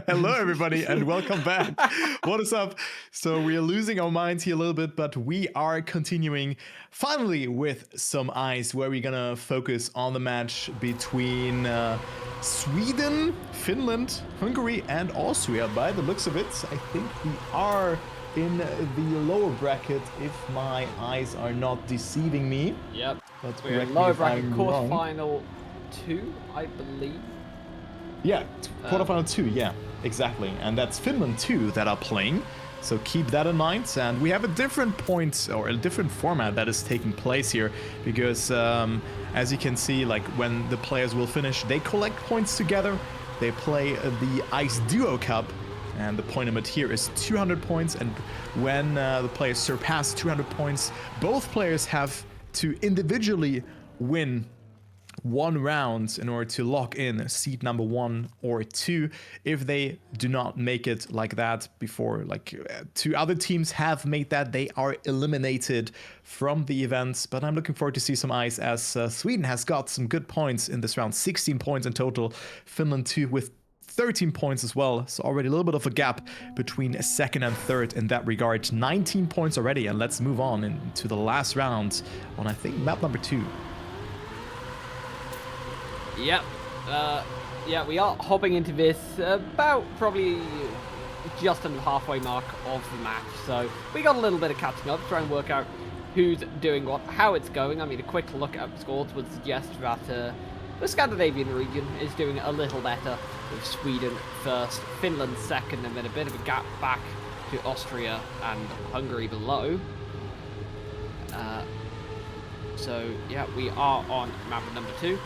Hello, everybody, and welcome back. What is up? So, we are losing our minds here a little bit, but we are continuing finally with some ice where we're gonna focus on the match between Sweden, Finland, Hungary, and Austria. By the looks of it, I think we are in the lower bracket if my eyes are not deceiving me. Yep. But We're in correct me lower if bracket I'm wrong. quarterfinal 2, I believe. Yeah, quarterfinal 2, yeah, exactly. And that's Finland 2 that are playing. So keep that in mind. And we have a different point or a different format that is taking place here because as you can see, like when the players will finish, they collect points together. They play the Ice Duo Cup. And the point limit here is 200 points. And when the players surpass 200 points, both players have to individually win one round in order to lock in seed number 1 or 2. If they do not make it like that before, like two other teams have made that, they are eliminated from the events. But I'm looking forward to see some ice as Sweden has got some good points in this round, 16 points in total. Finland 2 with 13 points as well, so already a little bit of a gap between second and third in that regard. 19 points already, and let's move on into the last round on, I think, map number 2. Yep. Yeah, we are hopping into this about probably just under the halfway mark of the match. So we got a little bit of catching up, trying to work out who's doing what, how it's going. I mean, a quick look at the scores would suggest that the Scandinavian region is doing a little better, with Sweden first, Finland second, and then a bit of a gap back to Austria and Hungary below. So yeah, we are on map number 2.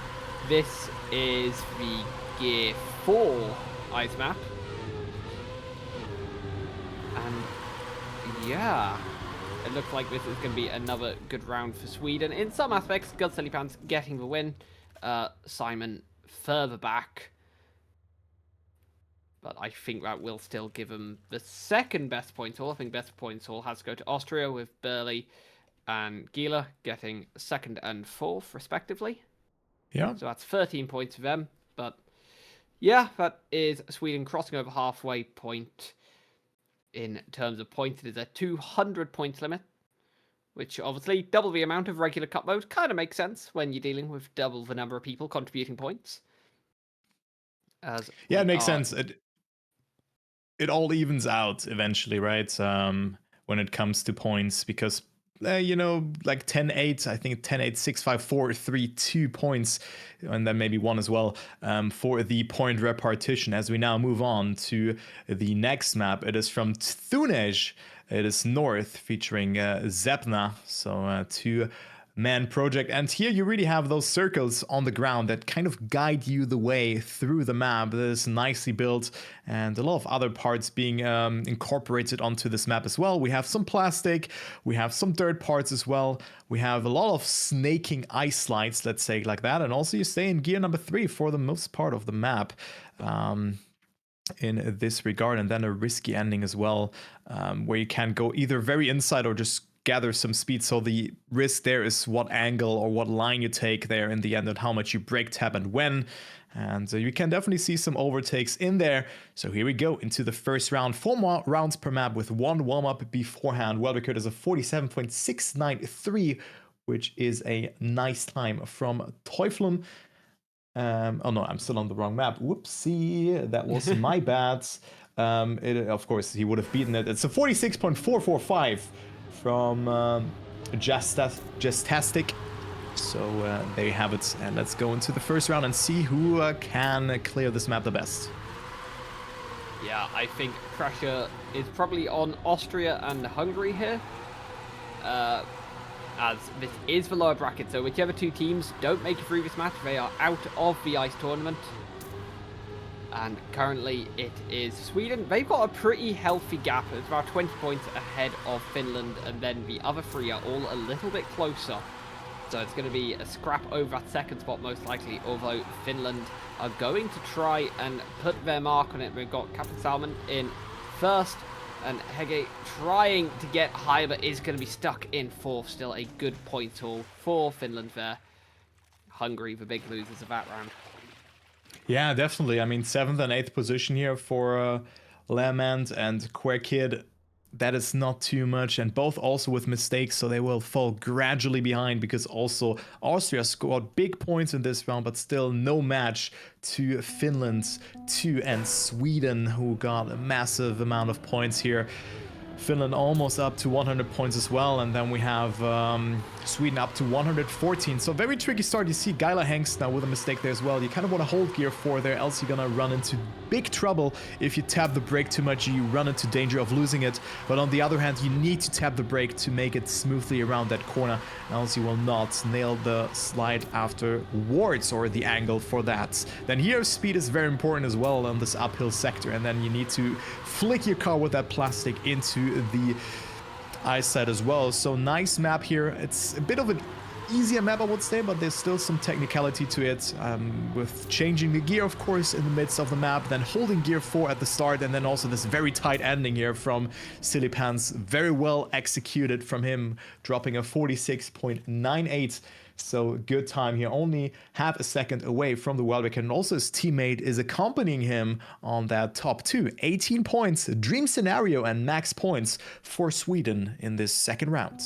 This is the Gear 4 ice map. And yeah, it looks like this is going to be another good round for Sweden. In some aspects, Pants getting the win. Simon further back. But I think that will still give him the second best points haul. I think best points haul has to go to Austria with Burley and Gila getting second and fourth, respectively. Yeah. So that's 13 points for them. But yeah, that is Sweden crossing over halfway point in terms of points. It is a 200 points limit, which obviously double the amount of regular cup mode kind of makes sense when you're dealing with double the number of people contributing points. Yeah, it makes sense. It all evens out eventually, right? When it comes to points, because like 10-8, I think 10-8, 6-5, 4, 3, 2 points, and then maybe 1 as well for the point repartition. As we now move on to the next map, it is from Thunej. It is north, featuring Zepna, so 2-man project. And here you really have those circles on the ground that kind of guide you the way through the map. That is nicely built, and a lot of other parts being incorporated onto this map as well. We have some plastic, we have some dirt parts as well. We have a lot of snaking ice slides, let's say like that. And also you stay in gear number 3 for the most part of the map. In this regard, and then a risky ending as well, where you can go either very inside or just gather some speed. So the risk there is what angle or what line you take there in the end, and how much you brake tap and when. And you can definitely see some overtakes in there. So here we go into the first round. 4 rounds per map with 1 warm-up beforehand. World record is a 47.693, which is a nice time from Teuflin. Oh no, I'm still on the wrong map. Whoopsie, that was my bad. Of course, he would have beaten it. It's a 46.445 from Gestastic. So there you have it. And let's go into the first round and see who can clear this map the best. Yeah, I think pressure is probably on Austria and Hungary here. As this is the lower bracket, so whichever 2 teams don't make it through this match, they are out of the ice tournament. And currently it is Sweden. They've got a pretty healthy gap. It's about 20 points ahead of Finland, and then the other 3 are all a little bit closer. So it's going to be a scrap over that second spot most likely, although Finland are going to try and put their mark on it. We've got Captain Salmon in first, and Hege trying to get higher, but is going to be stuck in fourth. Still a good point haul for Finland there. Hungary, the big losers of that round. Yeah, definitely. I mean, 7th and 8th position here for Lament and Queer Kid. That is not too much, and both also with mistakes, so they will fall gradually behind because also Austria scored big points in this round, but still no match to Finland 2 and Sweden, who got a massive amount of points here. Finland almost up to 100 points as well, and then we have Sweden up to 114. So very tricky start. You see Gyla Hengst now with a mistake there as well. You kind of want to hold gear 4 there, else you're gonna run into big trouble. If you tap the brake too much, you run into danger of losing it. But on the other hand, you need to tap the brake to make it smoothly around that corner, else you will not nail the slide afterwards, or the angle for that. Then here, speed is very important as well on this uphill sector, and then you need to flick your car with that plastic into the ice side as well. So nice map here. It's a bit of an easier map, I would say, but there's still some technicality to it, with changing the gear, of course, in the midst of the map, then holding gear 4 at the start, and then also this very tight ending here from Silly Pants. Very well executed from him, dropping a 46.98. So good time here, only half a second away from the world record. And also his teammate is accompanying him on that top 2. 18 points, dream scenario, and max points for Sweden in this second round.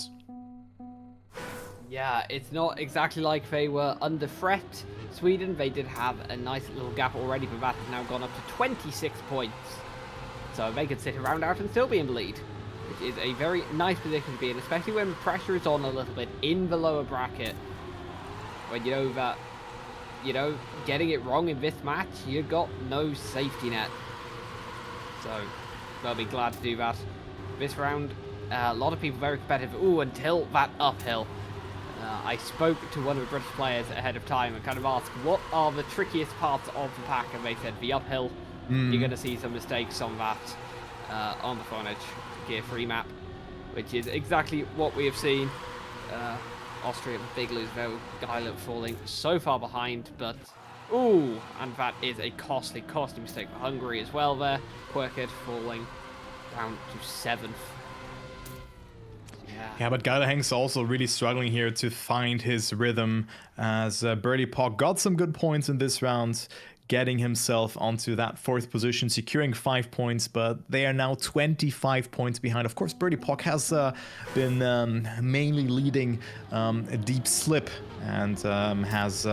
Yeah, it's not exactly like they were under threat. Sweden, they did have a nice little gap already, but that has now gone up to 26 points. So they could sit around out and still be in the lead, which is a very nice position to be in, especially when pressure is on a little bit in the lower bracket. When you know that, getting it wrong in this match, you got no safety net. So they'll be glad to do that. This round, a lot of people very competitive. Ooh, until that uphill. I spoke to one of the British players ahead of time and kind of asked, what are the trickiest parts of the pack? And they said the uphill. You're going to see some mistakes on that, on the front edge gear 3 map, which is exactly what we have seen. Austria, the big loser though. Gyla falling so far behind, but ooh, and that is a costly mistake for Hungary as well there. Quirked falling down to 7th. Yeah, but Gyla Hengst also really struggling here to find his rhythm, as Birdie Pock got some good points in this round, getting himself onto that 4th position, securing 5 points, but they are now 25 points behind. Of course, Birdie Pock has been mainly leading a deep slip, and has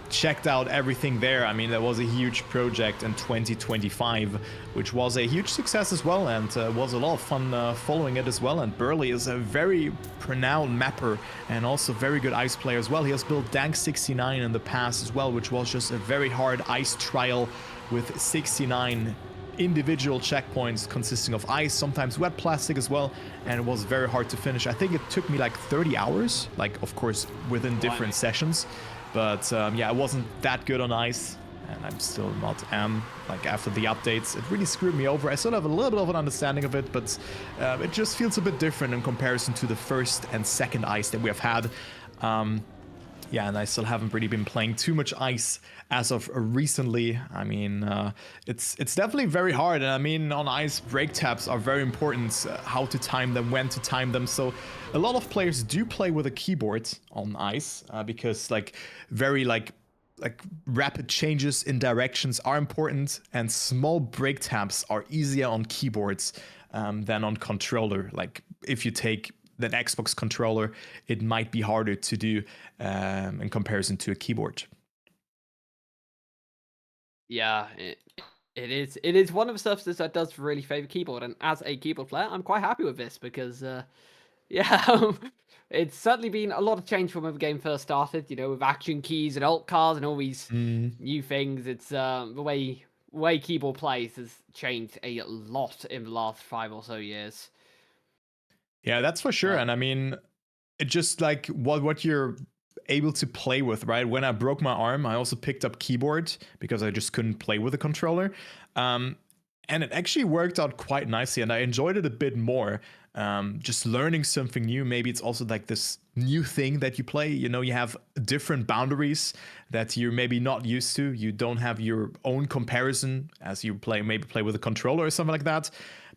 checked out everything there. I mean, that was a huge project in 2025, which was a huge success as well, and was a lot of fun following it as well. And Burley is a very pronounced mapper and also very good ice player as well. He has built Dank 69 in the past as well, which was just a very hard ice trial with 69 individual checkpoints consisting of ice, sometimes wet plastic as well, and it was very hard to finish. I think it took me like 30 hours, like, of course, within different sessions. But yeah, I wasn't that good on ice, and I'm still not like, after the updates, it really screwed me over. I still have a little bit of an understanding of it, but it just feels a bit different in comparison to the 1st and 2nd ice that we have had. Yeah, and I still haven't really been playing too much ice as of recently. I mean, it's definitely very hard. And I mean, on ice, brake taps are very important. How to time them, when to time them. So a lot of players do play with a keyboard on ice, because very rapid changes in directions are important, and small brake taps are easier on keyboards than on controller. Like, if you take an Xbox controller, it might be harder to do in comparison to a keyboard. Yeah, it is one of the surfaces that does really favor keyboard, and as a keyboard player, I'm quite happy with this because yeah, it's certainly been a lot of change from when the game first started, with action keys and alt cars and all these new things. It's the way keyboard plays has changed a lot in the last 5 or so years. Yeah, that's for sure. And I mean, it just like what you're able to play with, right? When I broke my arm, I also picked up keyboard because I just couldn't play with a controller. And it actually worked out quite nicely, and I enjoyed it a bit more. Just learning something new. Maybe it's also like this new thing that you play. You have different boundaries that you're maybe not used to. You don't have your own comparison as you maybe play with a controller or something like that.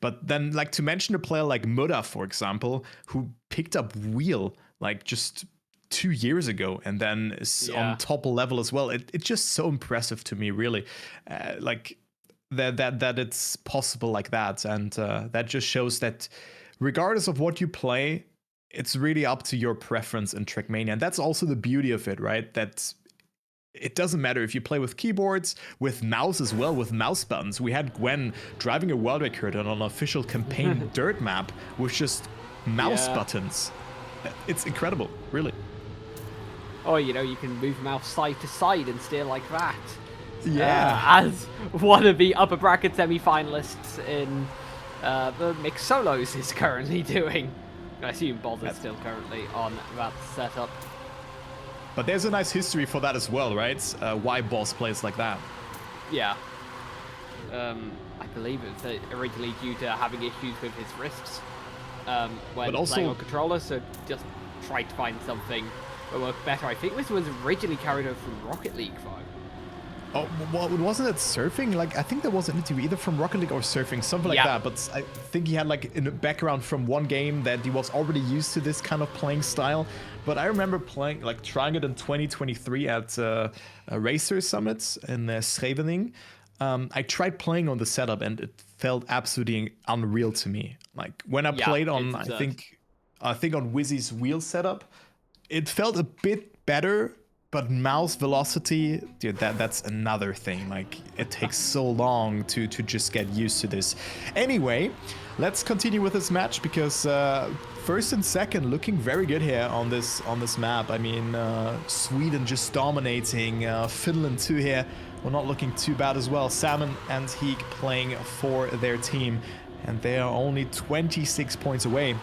But then, like, to mention a player like Muda, for example, who picked up wheel, like, just 2 years ago, and then is on top level as well. It's just so impressive to me, really. Like that it's possible like that, and that just shows that regardless of what you play, it's really up to your preference in Trackmania, and that's also the beauty of it, right? That it doesn't matter if you play with keyboards, with mouse as well, with mouse buttons. We had Gwen driving a world record on an official campaign dirt map with just mouse buttons. It's incredible, really. Oh, you know, you can move mouse side to side and steer like that. Yeah. As one of the upper bracket semi-finalists in the mixed solos is currently doing. I assume Boz is still currently on that setup. But there's a nice history for that as well, right? Why Boss plays like that. Yeah. I believe it's originally due to having issues with his wrists when playing on controller, so just try to find something that worked better. I think this was originally carried over from Rocket League 5. Oh, well, wasn't it surfing? Like, I think there was an interview either from Rocket League or surfing, something like that. But I think he had like in a background from one game that he was already used to this kind of playing style. But I remember playing, like trying it in 2023 at Racer Summits in Scheveningen. I tried playing on the setup and it felt absolutely unreal to me. Like when I played on, I think on Wizzy's wheel setup, it felt a bit better. But mouse velocity, dude, that's another thing. Like, it takes so long to just get used to this. Anyway, let's continue with this match because first and second looking very good here on this map. I mean, Sweden just dominating. Finland too here. We're not looking too bad as well. Salmon and Heek playing for their team, and they are only 26 points away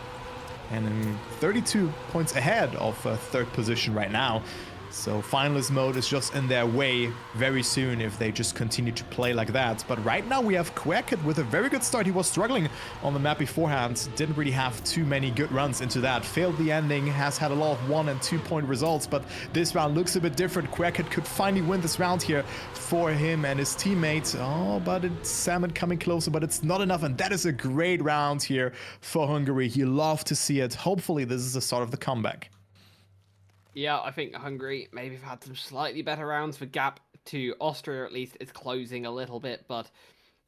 and 32 points ahead of third position right now. So finalist mode is just in their way very soon if they just continue to play like that. But right now we have Quackhead with a very good start. He was struggling on the map beforehand. Didn't really have too many good runs into that. Failed the ending, has had a lot of 1 and 2 point results. But this round looks a bit different. Quackhead could finally win this round here for him and his teammates. Oh, but it's Salmon coming closer, but it's not enough. And that is a great round here for Hungary. You love to see it. Hopefully this is the start of the comeback. Yeah, I think Hungary maybe have had some slightly better rounds. The gap to Austria, at least, is closing a little bit, but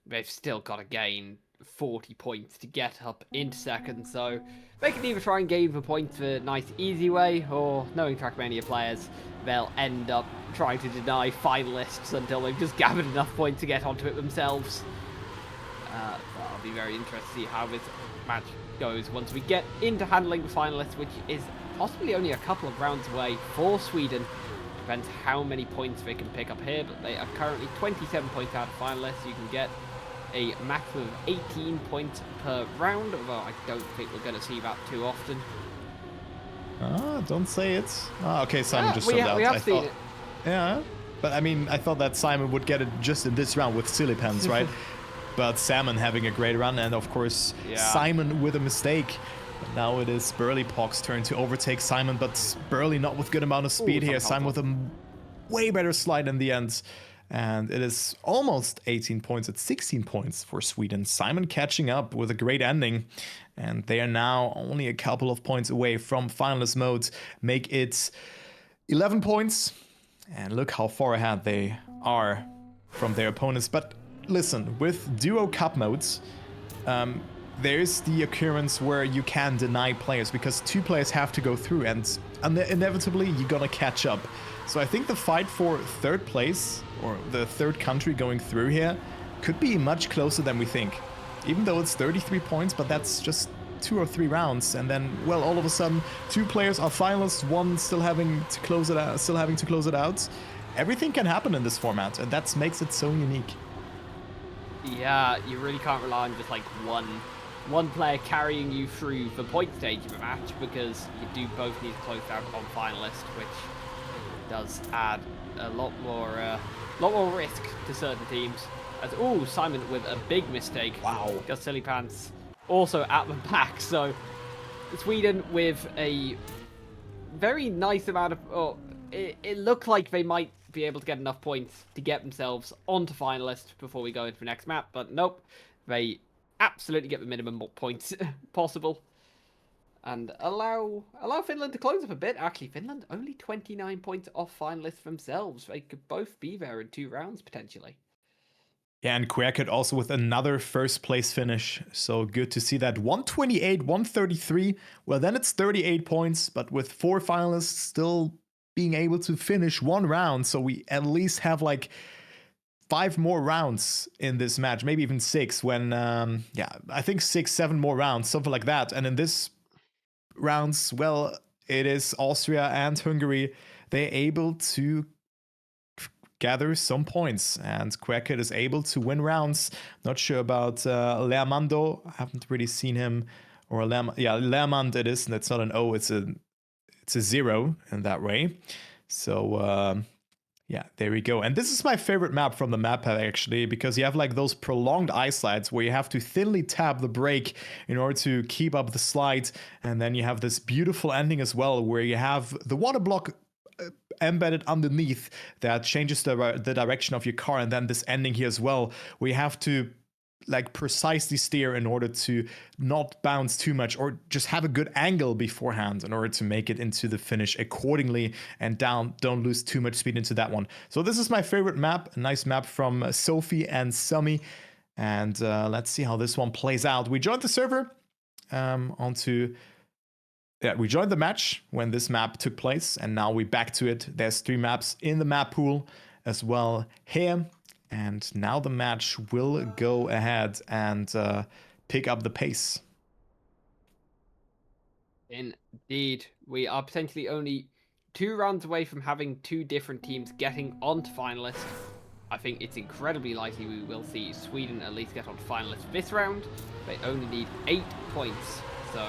they've still got to gain 40 points to get up into second. So they can either try and gain the points the nice, easy way, or knowing Trackmania players, they'll end up trying to deny finalists until they've just gathered enough points to get onto it themselves. I'll be very interested to see how this match goes once we get into handling the finalists, which is possibly only a couple of rounds away for Sweden. Depends how many points they can pick up here, but they are currently 27 points out of finalists. You can get a maximum of 18 points per round, although I don't think we're going to see that too often. Don't say it. Okay, Simon just sold out. We have seen it. Yeah, but I mean, I thought that Simon would get it just in this round with Silly Pants, right? But Salmon having a great run, and of course, Simon with a mistake. Now it is Burly Pog's turn to overtake Simon, but Burly not with good amount of speed here. Simon with a way better slide in the end. And it is almost 18 points at 16 points for Sweden. Simon catching up with a great ending. And they are now only a couple of points away from finalist mode. Make it 11 points. And look how far ahead they are from their opponents. But listen, with duo cup modes, there's the occurrence where you can deny players because 2 players have to go through and inevitably you're gonna catch up. So I think the fight for third place or the third country going through here could be much closer than we think. Even though it's 33 points, but that's just 2 or 3 rounds, and then, well, all of a sudden 2 players are finalists, one still having to close it out. Everything can happen in this format, and that makes it so unique. Yeah, you really can't rely on just like one player carrying you through the point stage of a match, because you do both need to close out on finalist, which does add a lot more risk to certain teams. As Simon with a big mistake. Wow. Got Silly Pants also at the back. So Sweden with a very nice amount of. It looked like they might be able to get enough points to get themselves onto finalist before we go into the next map, but nope, they absolutely get the minimum points possible. and allow Finland to close up a bit. Actually, Finland only 29 points off finalists themselves. They could both be there in 2 rounds potentially. Yeah, and Querkut also with another first place finish. So good to see that. 128, 133. Well, then it's 38 points, but with 4 finalists still being able to finish 1 round. So we at least have like 5 more rounds in this match, maybe even 6 when, I think 6, 7 more rounds, something like that. And in this rounds, well, it is Austria and Hungary. They're able to gather some points, and Querkut is able to win rounds. Not sure about Lermando. I haven't really seen him. Or Lermand it is, and it's not an O, it's a 0 in that way. So there we go. And this is my favorite map from the map pack, actually, because you have like those prolonged ice slides where you have to thinly tap the brake in order to keep up the slide. And then you have this beautiful ending as well, where you have the water block embedded underneath that changes the direction of your car, and then this ending here as well, where you have to like precisely steer in order to not bounce too much, or just have a good angle beforehand in order to make it into the finish accordingly, and don't lose too much speed into that one. So this is my favorite map, a nice map from Sophie and Sumi, and let's see how this one plays out. We joined the server we joined the match when this map took place, and now we're back to it. There's 3 maps in the map pool as well here, and now the match will go ahead and pick up the pace. Indeed, we are potentially only 2 rounds away from having 2 different teams getting onto finalists. I think it's incredibly likely we will see Sweden at least get on finalists this round. They only need 8 points, so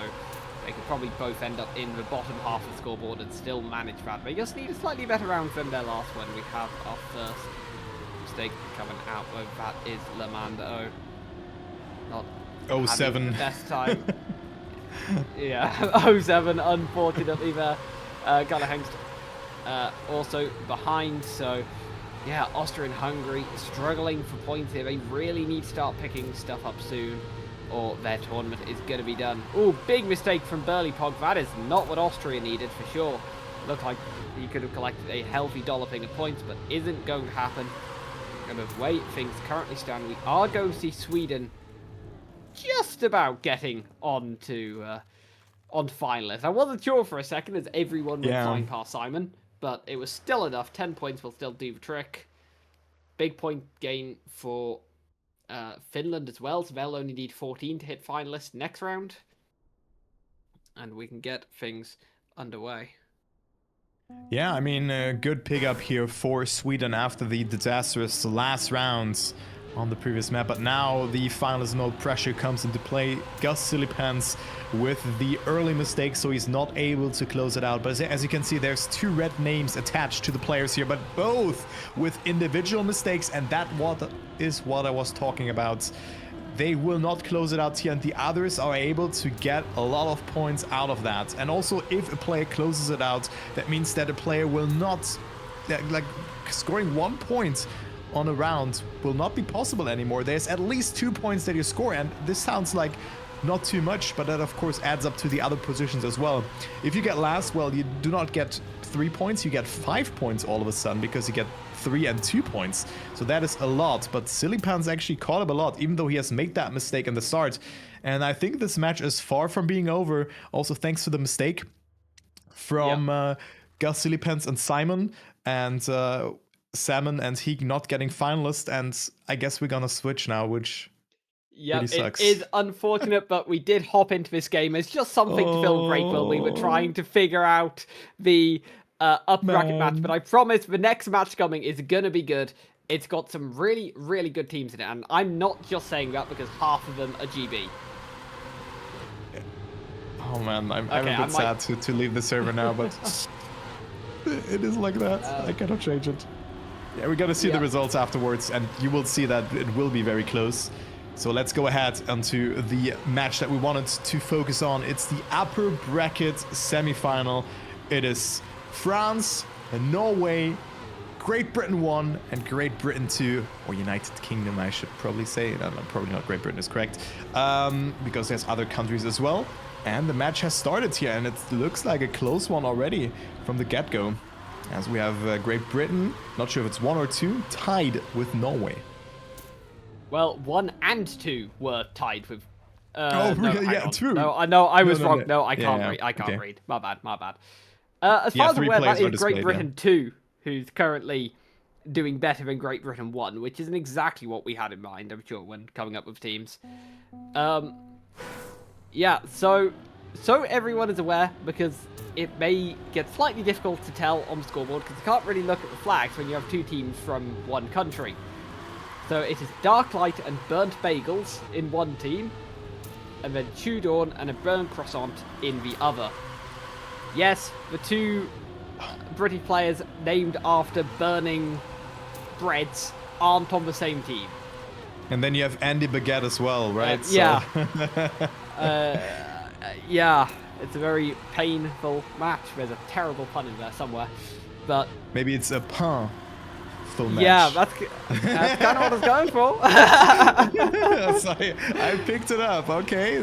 they could probably both end up in the bottom half of the scoreboard and still manage that. They just need a slightly better round than their last one. We have our first mistake coming out, whether that is Lamando. Not 07. The best time. Yeah, 07, unfortunately there. Hengst also behind, so yeah, Austria and Hungary struggling for points here. They really need to start picking stuff up soon, or their tournament is going to be done. Oh, big mistake from Burley Pog. That is not what Austria needed for sure. Looked like he could have collected a healthy dolloping of points, but isn't going to happen. And the way things currently stand, we are going to see Sweden just about getting on finalists. I wasn't sure for a second as everyone was flying past Simon, but it was still enough. 10 points will still do the trick. Big point gain for Finland as well, so they'll only need 14 to hit finalists next round, and we can get things underway. Yeah, I mean, good pickup here for Sweden after the disastrous last rounds on the previous map, but now the finalist mode pressure comes into play. Gus Silipans with the early mistake, so he's not able to close it out. But as you can see, there's 2 red names attached to the players here, but both with individual mistakes, and that is what I was talking about. They will not close it out here, and the others are able to get a lot of points out of that. And also, if a player closes it out, that means that a player will not, like, scoring 1 point on a round will not be possible anymore. There's at least 2 points that you score, and this sounds like not too much, but that of course adds up to the other positions as well. If you get last, well, you do not get 3 points, you get 5 points all of a sudden, because you get 3 and 2 points. So that is a lot, but Silipans actually caught up a lot, even though he has made that mistake in the start. And I think this match is far from being over, also thanks to the mistake from Gus Silipans and Simon, and Salmon and Heek not getting finalist, and I guess we're gonna switch now, which really sucks. It is unfortunate, but we did hop into this game as just something to fill break while we were trying to figure out the up bracket match. But I promise the next match coming is gonna be good. It's got some really, really good teams in it, and I'm not just saying that because half of them are GB. Oh man, I'm a bit sad to leave the server now, but it is like that. I cannot change it. Yeah, we gotta see the results afterwards, and you will see that it will be very close. So let's go ahead onto the match that we wanted to focus on. It's the upper bracket semi-final. It is France and Norway, Great Britain 1 and Great Britain 2, or United Kingdom, I should probably say. No, probably not. Great Britain is correct, because there's other countries as well. And the match has started here, and it looks like a close one already from the get-go. As we have Great Britain, not sure if it's 1 or 2, tied with Norway. Well, 1 and 2 were tied with... oh, no, yeah, 2. No, I was wrong. No, I can't read. I can't okay. read. My bad. As far as I'm aware, that is Great Britain 2, who's currently doing better than Great Britain 1, which isn't exactly what we had in mind, I'm sure, when coming up with teams. Yeah, so everyone is aware, because it may get slightly difficult to tell on the scoreboard, because you can't really look at the flags when you have 2 teams from one country. So it is Darklight and Burnt Bagels in one team, and then Tudorn and a Burnt Croissant in the other. Yes, the 2 British players named after burning breads aren't on the same team. And then you have Andy Baguette as well, right? Yeah. Yeah, it's a very painful match. There's a terrible pun in there somewhere, but maybe it's a pain. Match. Yeah, that's kind of what I was going for. Sorry, I picked it up. Okay,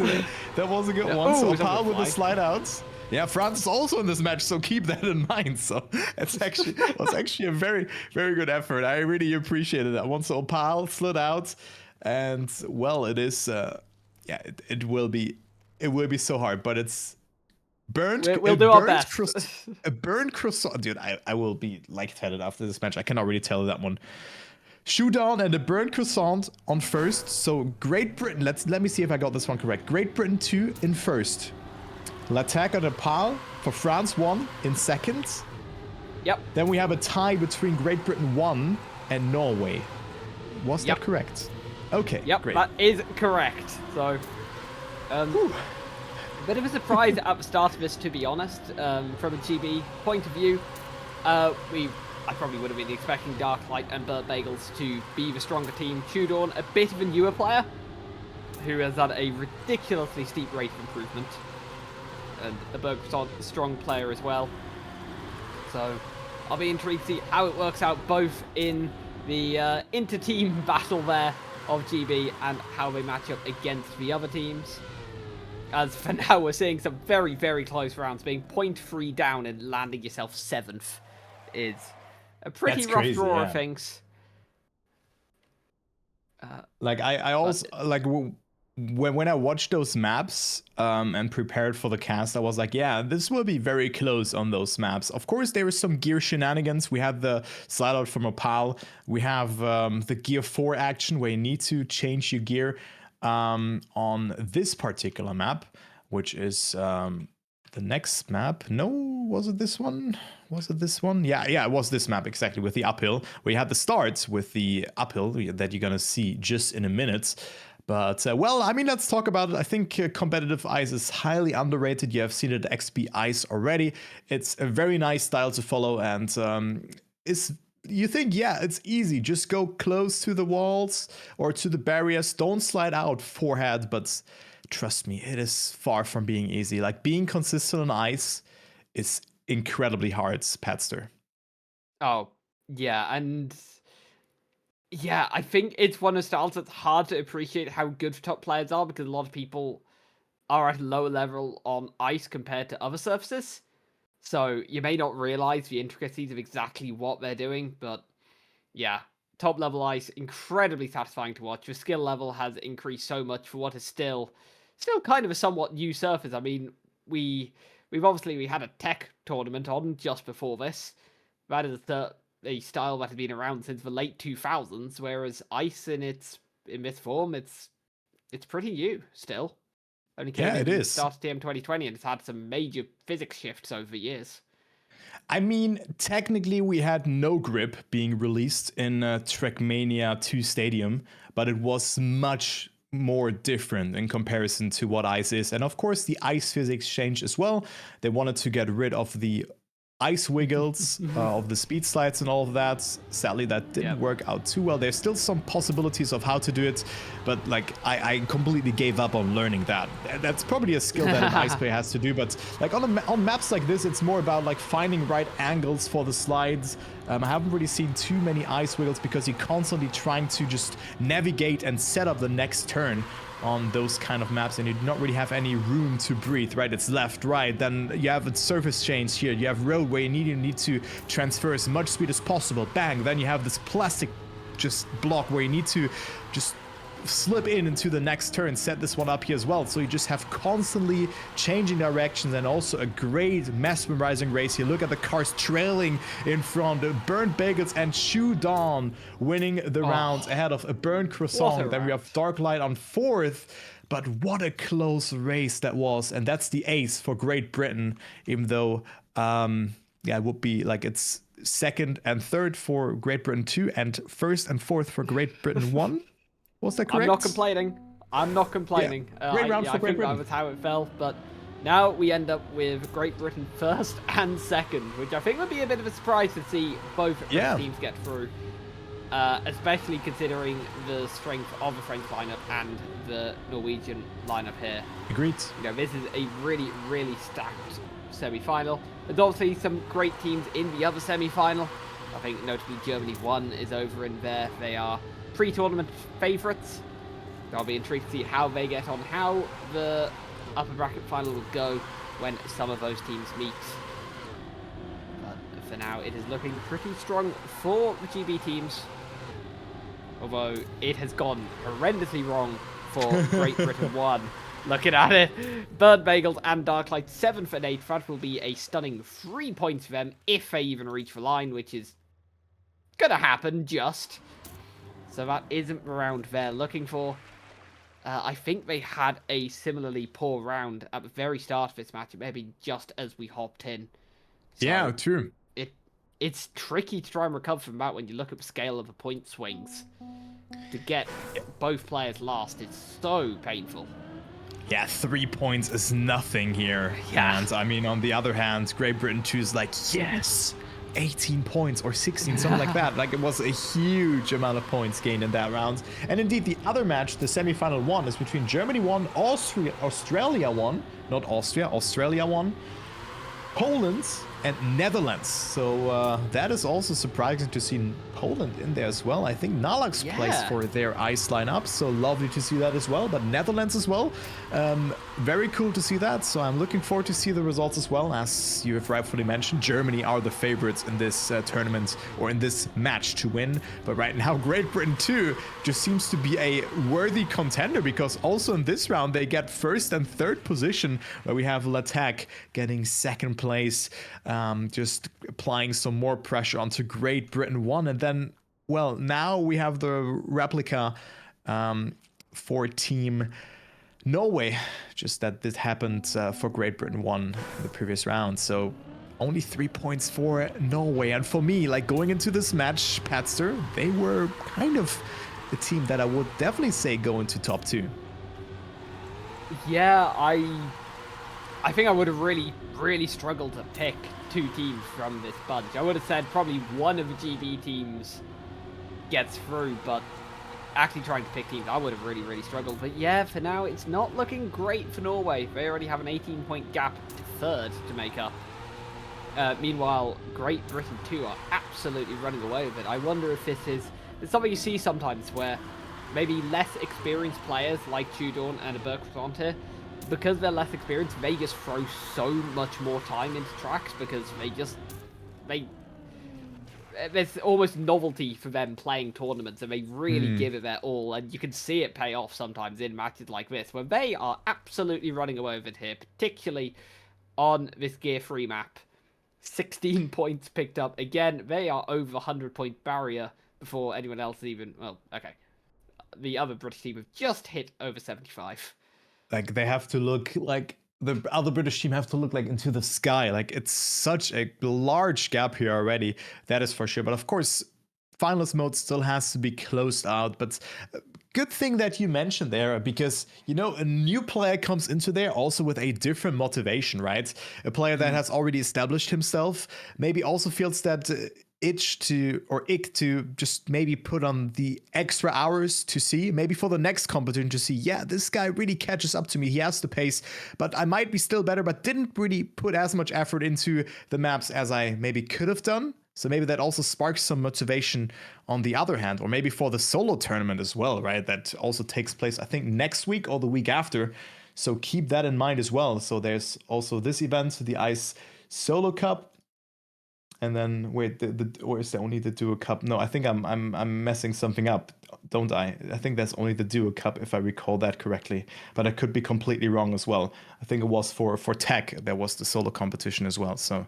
that was a good one. So Paul with the slide outs. Yeah, France is also in this match, so keep that in mind. So it's actually a very, very good effort. I really appreciated that one. So Opal slid out, and well, it is. Yeah, it will be so hard, but it's burnt. We'll do our best. A burnt croissant, dude. I will be lightheaded after this match. I cannot really tell that one. Showdown and a burnt croissant on first. So Great Britain. Let me see if I got this one correct. Great Britain 2 in first. L'attaque de Pal for France 1 in second. Yep. Then we have a tie between Great Britain 1 and Norway. Was that correct? Okay. Yep, great. That is correct. So, a bit of a surprise at the start of this, to be honest. From a GB point of view, I probably would have been expecting Darklight and Burnt Bagels to be the stronger team. Tudorn, a bit of a newer player, who has had a ridiculously steep rate of improvement. And a Burnt Croissant, a strong player as well. So, I'll be intrigued to see how it works out both in the inter-team battle there of GB and how they match up against the other teams. As for now, we're seeing some very, very close rounds. Being 0.3 down and landing yourself 7th is a pretty rough draw of things. Like I also like when I watched those maps and prepared for the cast, I was like, yeah, this will be very close on those maps. Of course, there was some gear shenanigans. We had the slide out from Opal. We have the gear 4 action where you need to change your gear on this particular map, which is the next map. No, was it this one? Was it this one? Yeah, it was this map exactly, with the uphill. We had the starts with the uphill that you're gonna see just in a minute. But, well, I mean, let's talk about it. I think competitive ice is highly underrated. You have seen it at XP Ice already. It's a very nice style to follow, and you think, yeah, it's easy. Just go close to the walls or to the barriers. Don't slide out forehead, but trust me, it is far from being easy. Like, being consistent on ice is incredibly hard, Patster. Oh, yeah, and... yeah, I think it's one of styles that's hard to appreciate how good top players are, because a lot of people are at a lower level on ice compared to other surfaces. So you may not realize the intricacies of exactly what they're doing, but yeah, top level ice, incredibly satisfying to watch. The skill level has increased so much for what is still kind of a somewhat new surface. I mean, we had a tech tournament on just before this. That is a style that has been around since the late 2000s, whereas ice in this form, it's pretty new still. Only came it is. Started TM 2020, and it's had some major physics shifts over the years. I mean, technically we had no grip being released in Trackmania 2 Stadium, but it was much more different in comparison to what ice is. And of course, the ice physics changed as well. They wanted to get rid of the ice wiggles of the speed slides and all of that. Sadly, that didn't work out too well. There's still some possibilities of how to do it, but like I completely gave up on learning that. That's probably a skill that an ice player has to do, but like on maps like this, it's more about like finding right angles for the slides, I haven't really seen too many ice wiggles because you're constantly trying to just navigate and set up the next turn on those kind of maps, and you do not really have any room to breathe, right? It's left, right, then you have a surface change here, you have road where you need to transfer as much speed as possible, bang, then you have this plastic just block where you need to just slip into the next turn, set this one up here as well. So you just have constantly changing directions, and also a great mesmerizing race here. Look at the cars trailing in front. Burnt Bagels and Shoe Dawn winning the rounds ahead of a Burnt Croissant. Then we have Dark Light on 4th. But what a close race that was. And that's the ace for Great Britain, even though, it would be like it's 2nd and 3rd for Great Britain 2 and 1st and 4th for Great Britain 1. Was that correct? I'm not complaining. Yeah. Great round for Great Britain. That was how it felt, but now we end up with Great Britain 1st and 2nd, which I think would be a bit of a surprise to see both teams get through, especially considering the strength of the French lineup and the Norwegian lineup here. Agreed. This is a really, really stacked semi-final. There's obviously some great teams in the other semi-final. I think notably Germany 1 is over in there. They are pre-tournament favourites. I'll be intrigued to see how they get on, how the upper bracket final will go when some of those teams meet. But for now, it is looking pretty strong for the GB teams. Although it has gone horrendously wrong for Great Britain 1. Looking at it, Burnt Bagels and Darklight 7th and 8th. That will be a stunning 3 points for them if they even reach the line, which is gonna happen just. So that isn't the round they're looking for. I think they had a similarly poor round at the very start of this match, maybe just as we hopped in. So yeah, true. It's tricky to try and recover from that when you look at the scale of the point swings. To get both players last is so painful. Yeah, 3 points is nothing here. Yeah. And I mean, on the other hand, Great Britain 2 is like, yes! 18 points or 16, something like that. Like, it was a huge amount of points gained in that round. And indeed, the other match, the semi-final 1, is between Germany 1, Australia 1, not Austria, Australia 1, Poland, and Netherlands. So that is also surprising to see Poland in there as well. I think Nalak's placed for their ice lineup, so lovely to see that as well. But Netherlands as well, very cool to see that. So I'm looking forward to see the results as well. As you have rightfully mentioned, Germany are the favorites in this tournament, or in this match, to win. But right now, Great Britain 2 just seems to be a worthy contender, because also in this round they get 1st and 3rd position, where we have Latak getting 2nd place, just applying some more pressure onto Great Britain 1. And then, well, now we have the replica for Team Norway, just that this happened for Great Britain 1 in the previous round. So only 3 points for Norway. And for me, like, going into this match, Patster, they were kind of the team that I would definitely say go into top 2. Yeah, I think I would have really struggled to pick 2 teams from this bunch. I would have said probably one of the GB teams gets through, but actually trying to pick teams, I would have really struggled. But yeah, for now, it's not looking great for Norway. They already have an 18-point gap to 3rd to make up. Meanwhile, Great Britain 2 are absolutely running away with it. I wonder if it's something you see sometimes, where maybe less experienced players like Tudorn and a Berkshire here, because they're less experienced, they just throw so much more time into tracks, because there's almost novelty for them playing tournaments, and they really give it their all, and you can see it pay off sometimes in matches like this, where they are absolutely running away with it here, particularly on this Gear 3 map. 16 points picked up. Again, they are over the 100-point barrier before anyone else even... Well, okay. The other British team have just hit over 75. Like, they have to look like... The other British team have to look like into the sky. Like, it's such a large gap here already. That is for sure. But of course, finalist mode still has to be closed out. But good thing that you mentioned there, because, you know, a new player comes into there also with a different motivation, right? A player that has already established himself maybe also feels that ick to just maybe put on the extra hours to see, maybe for the next competition to see, yeah, this guy really catches up to me, he has the pace, but I might be still better, but didn't really put as much effort into the maps as I maybe could have done. So maybe that also sparks some motivation on the other hand, or maybe for the solo tournament as well, right? That also takes place, I think, next week or the week after. So keep that in mind as well. So there's also this event, the Ice Solo Cup. And then wait, or is there only the Duo Cup? No, I think I'm messing something up, don't I? I think that's only the Duo Cup if I recall that correctly, but I could be completely wrong as well. I think it was for Tech there was the solo competition as well. So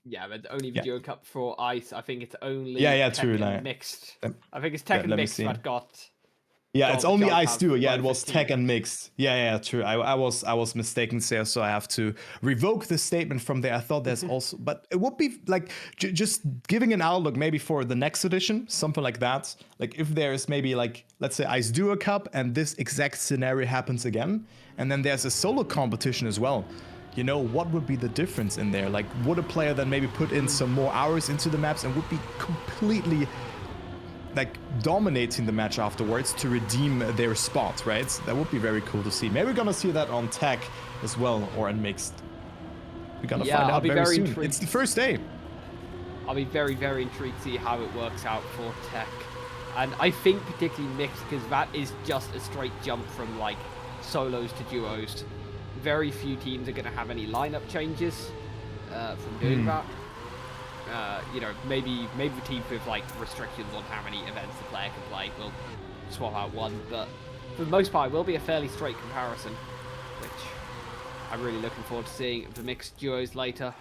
yeah, but only the Duo Cup for Ice. I think it's only true. Tekken Mixed. I think it's Tekken Mixed that got. Yeah, it's only Ice Duo. Yeah, it was teams. Tech and Mixed. Yeah, true. I was mistaken there, so I have to revoke the statement from there. I thought there's also, but it would be like just giving an outlook maybe for the next edition, something like that. Like if there's maybe like, let's say Ice Duo Cup and this exact scenario happens again, and then there's a solo competition as well. You know, what would be the difference in there? Like, would a player then maybe put in some more hours into the maps and would be completely like dominating the match afterwards to redeem their spot, right? That would be very cool to see. Maybe we're gonna see that on Tech as well, or on Mixed. We're gonna find out very soon. Intrigued. It's the first day. I'll be very, very intrigued to see how it works out for Tech. And I think particularly Mixed, because that is just a straight jump from like solos to duos. Very few teams are going to have any lineup changes from doing that. You know, maybe the teams with like restrictions on how many events the player can play will swap out one, but for the most part, it will be a fairly straight comparison, which I'm really looking forward to seeing the mixed duos later,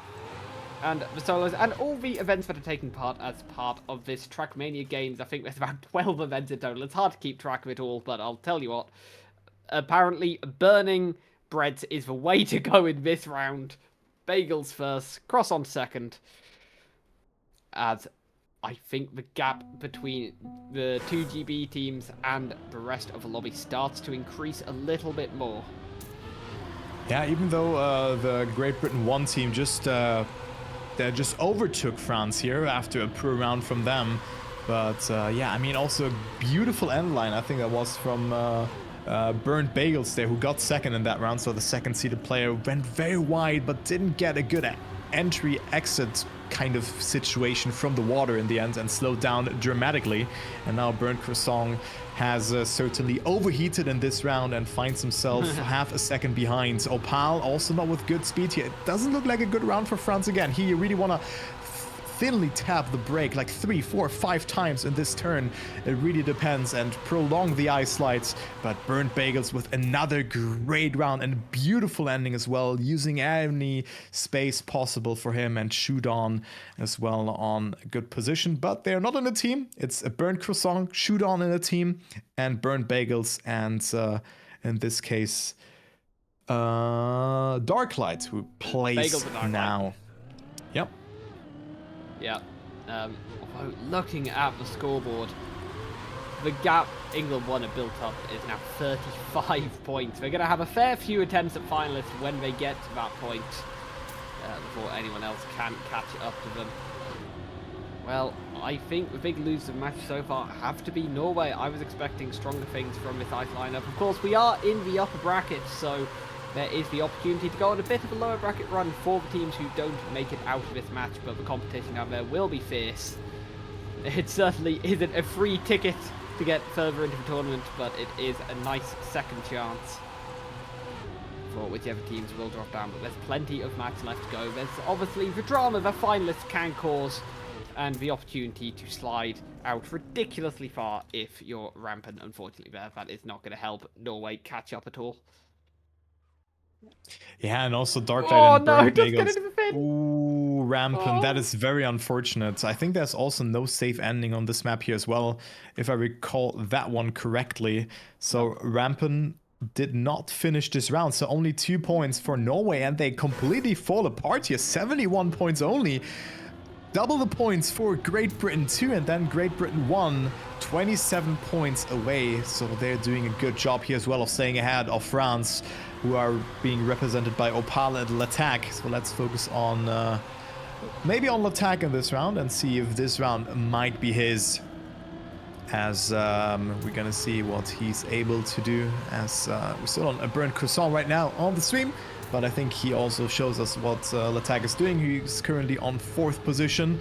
and the solos, and all the events that are taking part as part of this Trackmania Games. I think there's about 12 events in total. It's hard to keep track of it all, but I'll tell you what. Apparently, burning breads is the way to go in this round. Bagels first, cross on second. As I think the gap between the two GB teams and the rest of the lobby starts to increase a little bit more. Yeah, even though the Great Britain 1 team just overtook France here after a poor round from them. But yeah, I mean, also a beautiful end line. I think that was from Burnt Bagels there, who got second in that round. So the second seeded player went very wide, but didn't get a good entry-exit kind of situation from the water in the end and slowed down dramatically. And now Burnt Croissant has certainly overheated in this round and finds himself half a second behind. Opal also not with good speed here. It doesn't look like a good round for France again. Here you really want to thinly tap the brake like 3, 4, 5 times in this turn. It really depends, and prolong the ice slides. But Burnt Bagels with another great round and beautiful ending as well, using any space possible for him, and Shoot On as well on a good position. But they're not in a team. It's a Burnt Croissant, Shoot On in a team, and Burnt Bagels, and in this case Darklight, who plays now. Yep. Yeah, looking at the scoreboard, the gap England won and built up is now 35 points. They're going to have a fair few attempts at finalists when they get to that point before anyone else can catch up to them. Well, I think the big losers of the match so far have to be Norway. I was expecting stronger things from this ice lineup. Of course, we are in the upper bracket, so there is the opportunity to go on a bit of a lower bracket run for the teams who don't make it out of this match, but the competition out there will be fierce. It certainly isn't a free ticket to get further into the tournament, but it is a nice second chance for whichever teams will drop down. But there's plenty of match left to go. There's obviously the drama the finalists can cause, and the opportunity to slide out ridiculously far if you're rampant. Unfortunately, that is not going to help Norway catch up at all. Yeah, and also Darklight and Burnt Bagels. Get into the fin. Ooh, Rampant. That is very unfortunate. I think there's also no safe ending on this map here as well, if I recall that one correctly. So Rampant did not finish this round, so only 2 points for Norway, and they completely fall apart here. 71 points only. Double the points for Great Britain 2, and then Great Britain 1, 27 points away. So they're doing a good job here as well of staying ahead of France, who are being represented by Opal and L'Attack. So let's focus on maybe on L'Attack in this round and see if this round might be his, as we're gonna see what he's able to do, as we're still on a Burnt Croissant right now on the stream. But I think he also shows us what L'Attack is doing. He's currently on 4th position,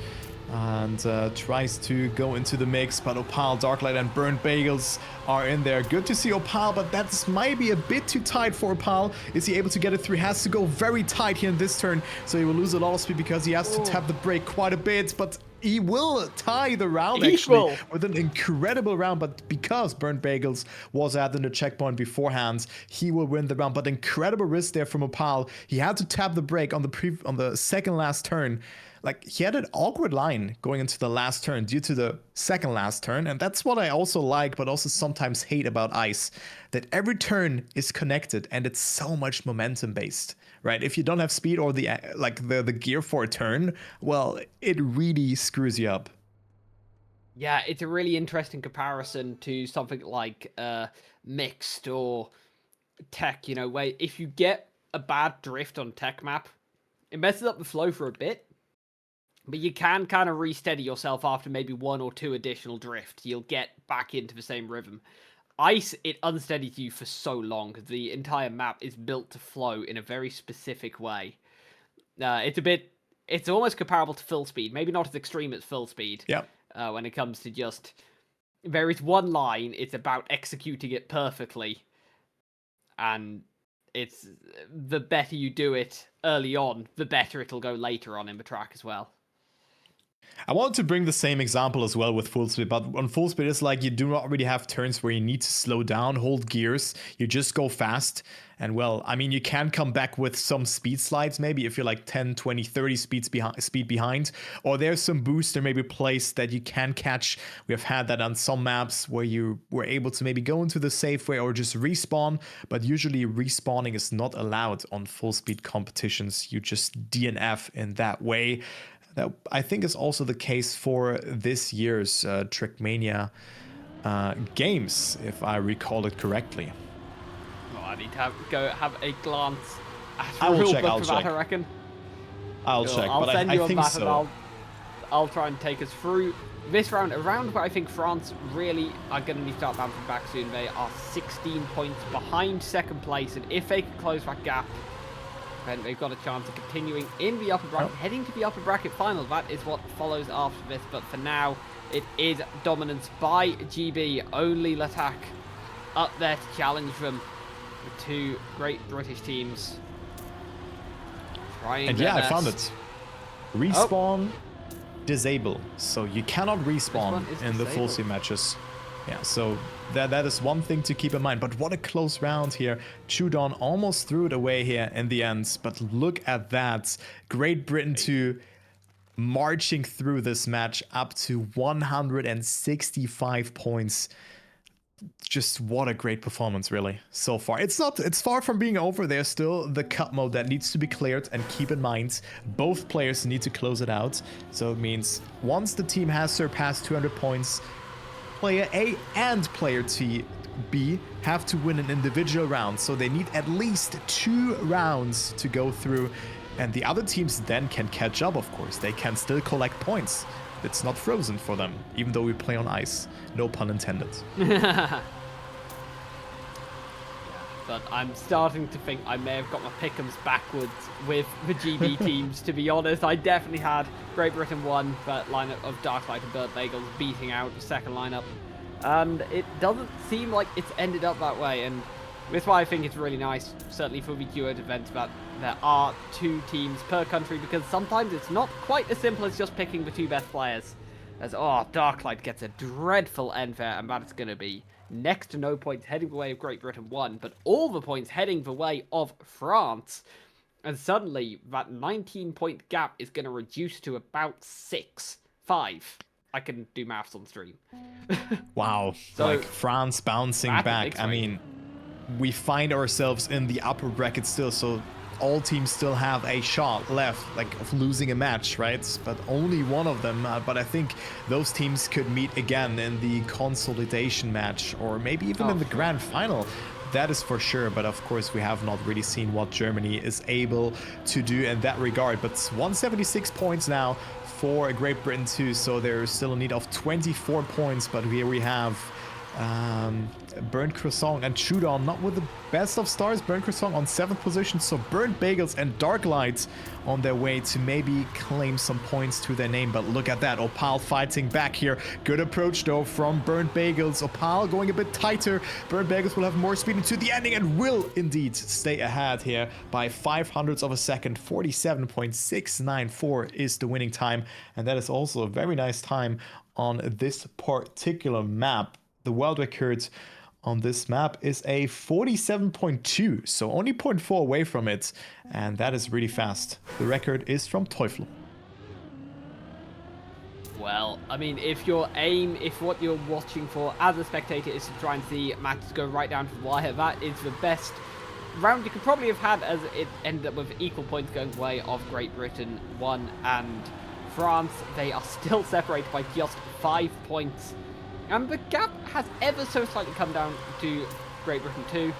and tries to go into the mix, but Opal, Darklight, and Burnt Bagels are in there. Good to see Opal, but that's might be a bit too tight for Opal. Is he able to get it through? Has to go very tight here in this turn, so he will lose a lot of speed because he has to tap the brake quite a bit, but he will tie the round actually with an incredible round, but because Burnt Bagels was at the checkpoint beforehand, he will win the round. But incredible risk there from Opal. He had to tap the brake on the second last turn. Like, he had an awkward line going into the last turn due to the second last turn, and that's what I also like, but also sometimes hate about Ice, that every turn is connected and it's so much momentum based, right? If you don't have speed or the gear for a turn, well, it really screws you up. Yeah, it's a really interesting comparison to something like Mixed or Tech, you know, where if you get a bad drift on Tech map, it messes up the flow for a bit. But you can kind of re-steady yourself after maybe 1 or 2 additional drift. You'll get back into the same rhythm. Ice, it unsteadies you for so long because the entire map is built to flow in a very specific way. It's almost comparable to full speed. Maybe not as extreme as full speed. Yeah. When it comes to just, there is one line, it's about executing it perfectly. And it's the better you do it early on, the better it'll go later on in the track as well. I wanted to bring the same example as well with full speed, but on full speed it's like you do not really have turns where you need to slow down, hold gears, you just go fast. And well, I mean, you can come back with some speed slides maybe if you're like 10, 20, 30 speed behind, or there's some booster maybe placed that you can catch. We have had that on some maps where you were able to maybe go into the safe way or just respawn, but usually respawning is not allowed on full speed competitions. You just DNF in that way. That I think is also the case for this year's Trackmania Games, if I recall it correctly. Oh, I need to have a glance at I will check. I'll check. I reckon. I'll check, I'll but send I you think that so. And I'll try and take us through this round. A round where I think France really are going to need to start bouncing back soon. They are 16 points behind second place, and if they can close that gap, then they've got a chance of continuing in the upper bracket, heading to the upper bracket final. That is what follows after this, but for now, it is dominance by GB. Only L'attack up there to challenge them. The 2 great British teams trying and their yeah, best. I found it. Respawn, disable. So you cannot respawn in the full speed matches. Yeah, so that is one thing to keep in mind. But what a close round here. Chudon almost threw it away here in the end. But look at that. Great Britain 2 marching through this match up to 165 points. Just what a great performance, really, so far. It's far from being over. There's still the cut mode that needs to be cleared, and keep in mind, both players need to close it out. So it means once the team has surpassed 200 points, player A and player B have to win an individual round, so they need at least 2 rounds to go through, and the other teams then can catch up, of course. They can still collect points. It's not frozen for them, even though we play on ice. No pun intended. But I'm starting to think I may have got my pick'ems backwards with the GB teams, to be honest. I definitely had Great Britain 1, that lineup of Darklight and Burnt Bagels beating out the second lineup. And it doesn't seem like it's ended up that way. And that's why I think it's really nice, certainly for the duo events, that there are 2 teams per country, because sometimes it's not quite as simple as just picking the 2 best players. As, Darklight gets a dreadful end there, and that is going to be next to no points heading the way of Great Britain 1, but all the points heading the way of France. And suddenly, that 19-point gap is going to reduce to about 5. I can do maths on stream. Wow. So, like France bouncing back. I mean, we find ourselves in the upper bracket still, so all teams still have a shot left, like, of losing a match, right? But only one of them. But I think those teams could meet again in the consolidation match, or maybe even in the grand final. That is for sure, but of course we have not really seen what Germany is able to do in that regard. But 176 points now for Great Britain 2, so there's still a need of 24 points, but here we have Burnt Croissant and Chudon not with the best of stars. Burnt Croissant on 7th position, so Burnt Bagels and Dark Lights on their way to maybe claim some points to their name. But look at that, Opal fighting back here. Good approach though from Burnt Bagels. Opal going a bit tighter. Burnt Bagels will have more speed into the ending and will indeed stay ahead here by 0.05 of a second. 47.694 is the winning time, and that is also a very nice time on this particular map. The world record on this map is a 47.2, so only 0.4 away from it, and that is really fast. The record is from Teufel. Well, I mean, if what you're watching for as a spectator is to try and see matches go right down to the wire, that is the best round you could probably have had, as it ended up with equal points going the way of Great Britain 1 and France. They are still separated by just 5 points. And the gap has ever so slightly come down to Great Britain 2.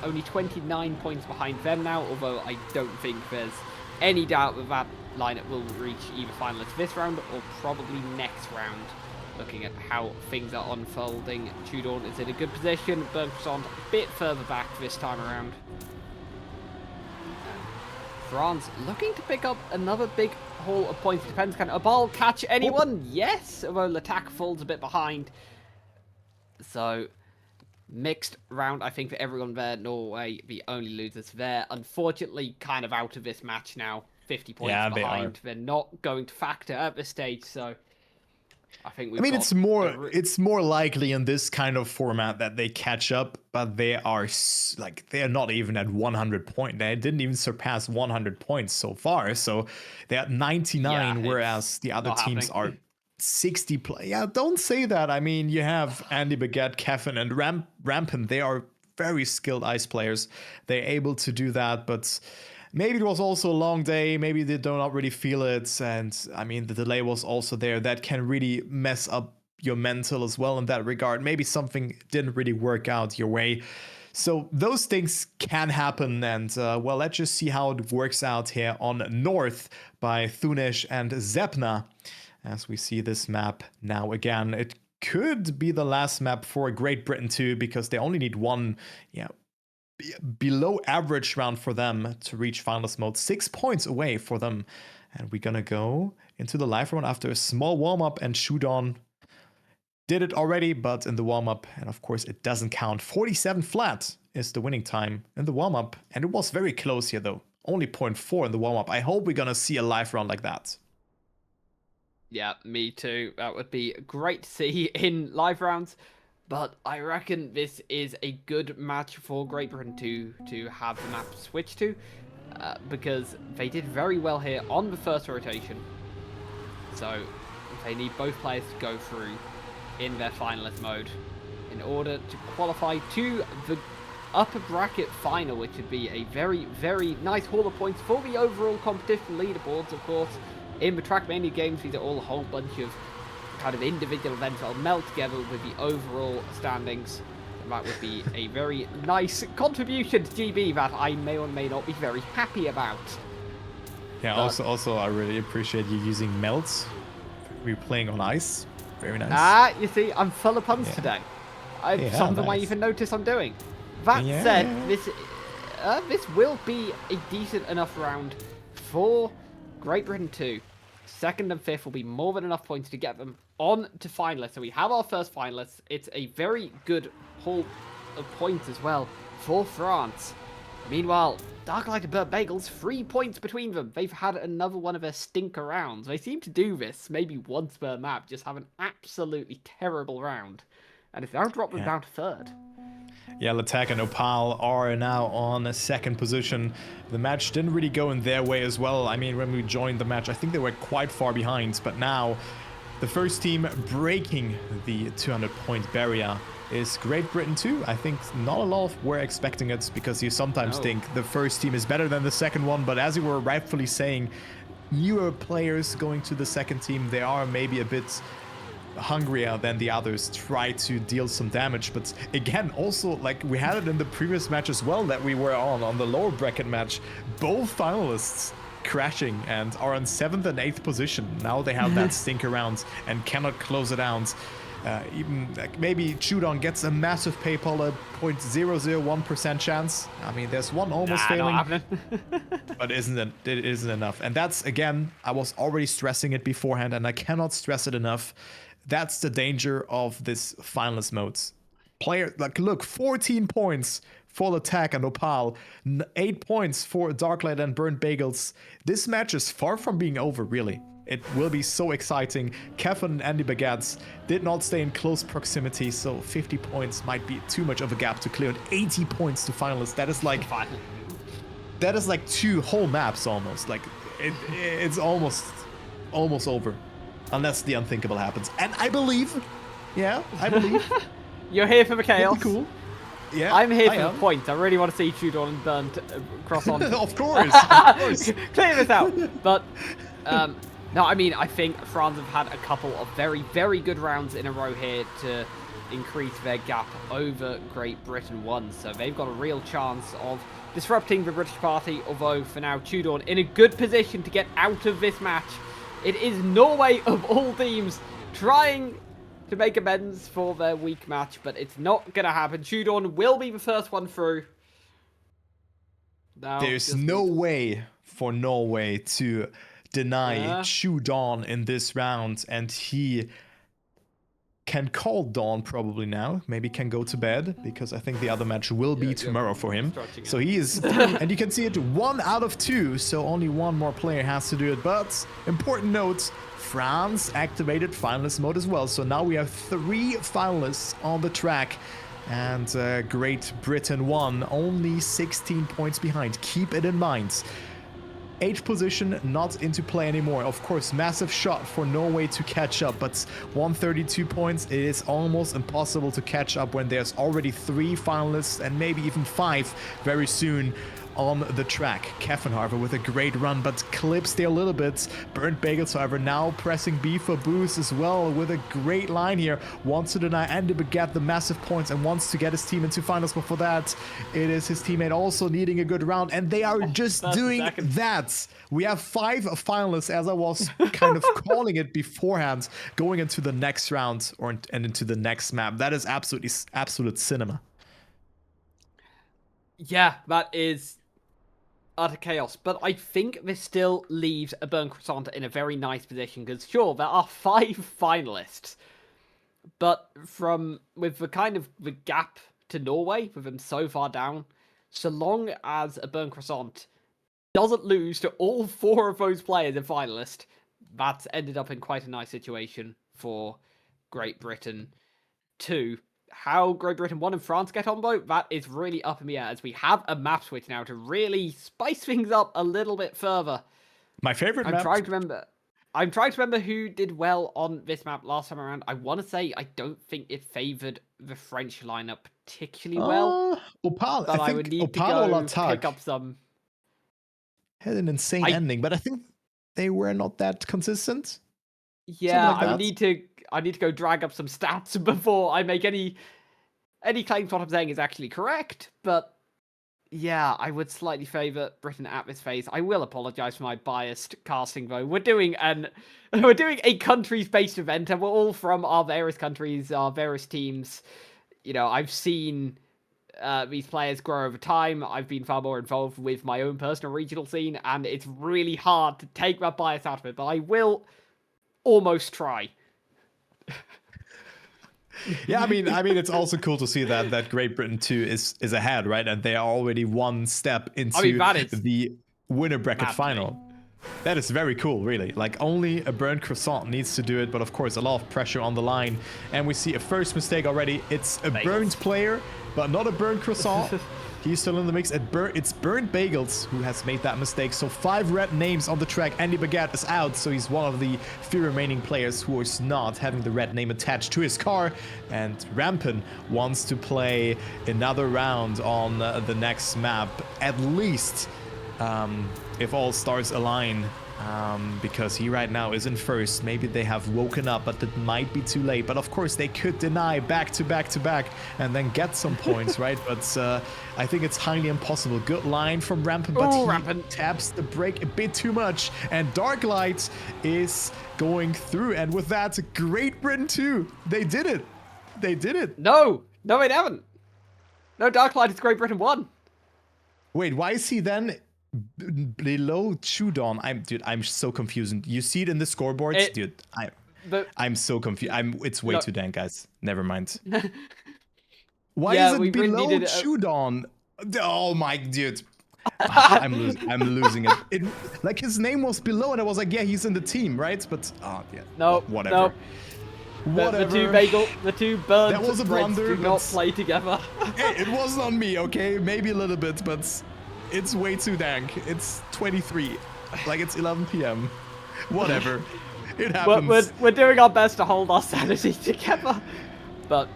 Only 29 points behind them now, although I don't think there's any doubt that that lineup will reach either finalists this round or probably next round. Looking at how things are unfolding, Chudon is in a good position, Bergson a bit further back this time around. France looking to pick up another big haul of points. Depends, can Abal catch anyone? Yes, although L'attaque falls a bit behind. So, mixed round, I think, for everyone there. Norway, the only losers there. Unfortunately, kind of out of this match now. 50 points behind. They're not going to factor at this stage, so I think we've it's more likely in this kind of format that they catch up, but they are not even at 100 points. They didn't even surpass 100 points so far, so they're at 99, whereas the other teams are 60. Yeah, don't say that. I mean, you have Andy Baguette, Kevin, and Rampant. They are very skilled ice players. They're able to do that, but maybe it was also a long day. Maybe they do not really feel it. And I mean, the delay was also there. That can really mess up your mental as well in that regard. Maybe something didn't really work out your way. So those things can happen. And well, let's just see how it works out here on North by Thunesh and Zepna. As we see this map now again, it could be the last map for Great Britain too, because they only need one, below average round for them to reach finalist mode. 6 points away for them. And we're gonna go into the live round after a small warm-up, and Chudon did it already, but in the warm-up, and of course it doesn't count. 47 flat is the winning time in the warm-up, and it was very close here though. Only 0.4 in the warm-up. I hope we're gonna see a live round like that. Yeah, me too. That would be great to see in live rounds. But I reckon this is a good match for Great Britain to have the map switch to, because they did very well here on the first rotation. So they need both players to go through in their finalist mode in order to qualify to the upper bracket final, which would be a very, very nice haul of points for the overall competition leaderboards, of course. In the Trackmania Games, these are all a whole bunch of kind of individual events that'll meld together with the overall standings. And that would be a very nice contribution to GB that I may or may not be very happy about. Yeah, also I really appreciate you using melts. We're playing on ice. Very nice. You see, I'm full of puns today. Some of them I even notice I'm doing. That said, this will be a decent enough round for Great Britain 2. Second and fifth will be more than enough points to get them on to finalists. So we have our first finalists. It's a very good haul of points as well for France. Meanwhile, Darklight and Burnt Bagels, 3 points between them. They've had another one of their stinker rounds. They seem to do this maybe once per map, just have an absolutely terrible round. And it's now dropped them down to third. Yeah, L'attaque and Opal are now on a second position. The match didn't really go in their way as well. I mean, when we joined the match, I think they were quite far behind. But now, the first team breaking the 200-point barrier is Great Britain 2. I think not a lot were expecting it, because you sometimes think the first team is better than the second one. But as you were rightfully saying, newer players going to the second team, they are maybe a bit hungrier than the others, try to deal some damage. But again, also, like we had it in the previous match as well that we were on the lower bracket match, both finalists crashing and are on 7th and 8th position. Now they have that stinker round and cannot close it out. Even like maybe Chudon gets a massive PayPal at 0.001% chance. I mean, there's one almost failing, not happening. but it isn't enough. And that's, again, I was already stressing it beforehand, and I cannot stress it enough. That's the danger of this finalist modes. Player, like, look, 14 points for Attack and Opal, 8 points for Darklight and Burnt Bagels. This match is far from being over, really. It will be so exciting. Kevin and Andy Baguettes did not stay in close proximity, so 50 points might be too much of a gap to clear. And 80 points to finalists. That is like 2 whole maps almost. Like it's almost over, unless the unthinkable happens. And I believe, You're here for the chaos. Cool. Yeah, I'm here for the point. I really want to see Chudon and Burnt cross on. Of course. Clear this out. But no, I mean, I think France have had a couple of very, very good rounds in a row here to increase their gap over Great Britain 1. So they've got a real chance of disrupting the British party, although for now Chudon in a good position to get out of this match. It is Norway of all teams trying to make amends for their weak match, but it's not going to happen. Chudon will be the first one through. Now, there's no way for Norway to deny Chudon in this round, and he can call Dawn probably now. Maybe can go to bed, because I think the other match will be tomorrow for him. So he is, and you can see it 1 out of 2, so only one more player has to do it. But important note, France activated finalist mode as well. So now we have 3 finalists on the track, and Great Britain 1, only 16 points behind. Keep it in mind. 8th position not into play anymore. Of course, massive shot for Norway to catch up, but 132 points, it is almost impossible to catch up when there's already 3 finalists and maybe even 5 very soon on the track. Kevin, however, with a great run, but clips there a little bit. Burnt Bagels, however, now pressing B for boost as well with a great line here. Wants to deny Andy Baguette the massive points and wants to get his team into finals, but for that, it is his teammate also needing a good round, and they are just doing that. We have 5 finalists, as I was kind of calling it beforehand, going into the next round and into the next map. That is absolute cinema. Yeah, that is utter chaos. But I think this still leaves a Burnt Croissant in a very nice position, because sure, there are 5 finalists, but with the gap to Norway, with them so far down, so long as a Burnt Croissant doesn't lose to all 4 of those players in finalist, that's ended up in quite a nice situation for Great Britain 2. How Great Britain 1 and France get on, though, that is really up in the air, as we have a map switch now to really spice things up a little bit further. My favorite map. I'm trying to remember who did well on this map last time around. I want to say I don't think it favoured the French lineup particularly well. Opal, but I would need to go pick up some. Had an insane ending, but I think they were not that consistent. Yeah, I need to go drag up some stats before I make any claims what I'm saying is actually correct. But yeah, I would slightly favour Britain at this phase. I will apologise for my biased casting, though. We're doing a countries-based event, and we're all from our various countries, our various teams. You know, I've seen these players grow over time. I've been far more involved with my own personal regional scene, and it's really hard to take that bias out of it. But I will almost try. Yeah, I mean, it's also cool to see that Great Britain 2 is ahead, right? And they are already 1 step into the winner bracket final. That is very cool, really. Like, only a Burnt Croissant needs to do it, but of course, a lot of pressure on the line. And we see a first mistake already. It's a burnt player, but not a Burnt Croissant. He's still in the mix. It's Burnt Bagels who has made that mistake. So 5 red names on the track. Andy Baguette is out, so he's one of the few remaining players who is not having the red name attached to his car. And Rampen wants to play another round on the next map, at least if all stars align because he right now is in first. Maybe they have woken up, but it might be too late. But of course, they could deny back to back to back and then get some points, right? But I think it's highly impossible. Good line from Rampant, but he taps the brake a bit too much. And Darklight is going through. And with that, Great Britain too. They did it. They did it. No, they haven't. No, Darklight is Great Britain 1. Wait, why is he then below Chudon? I'm so confused. You see it in the scoreboards, dude. I'm so confused. It's way too dank, guys. Never mind. Why is it below Chudon? Oh my dude. I'm losing it. Like his name was below, and I was like, yeah, he's in the team, right? But yeah. No, whatever. No. The two birds that was a blunder, do not play together. Hey, it wasn't on me, okay? Maybe a little bit, but it's way too dank. It's 23. Like, it's 11 p.m. Whatever. It happens. We're doing our best to hold our sanity together. But,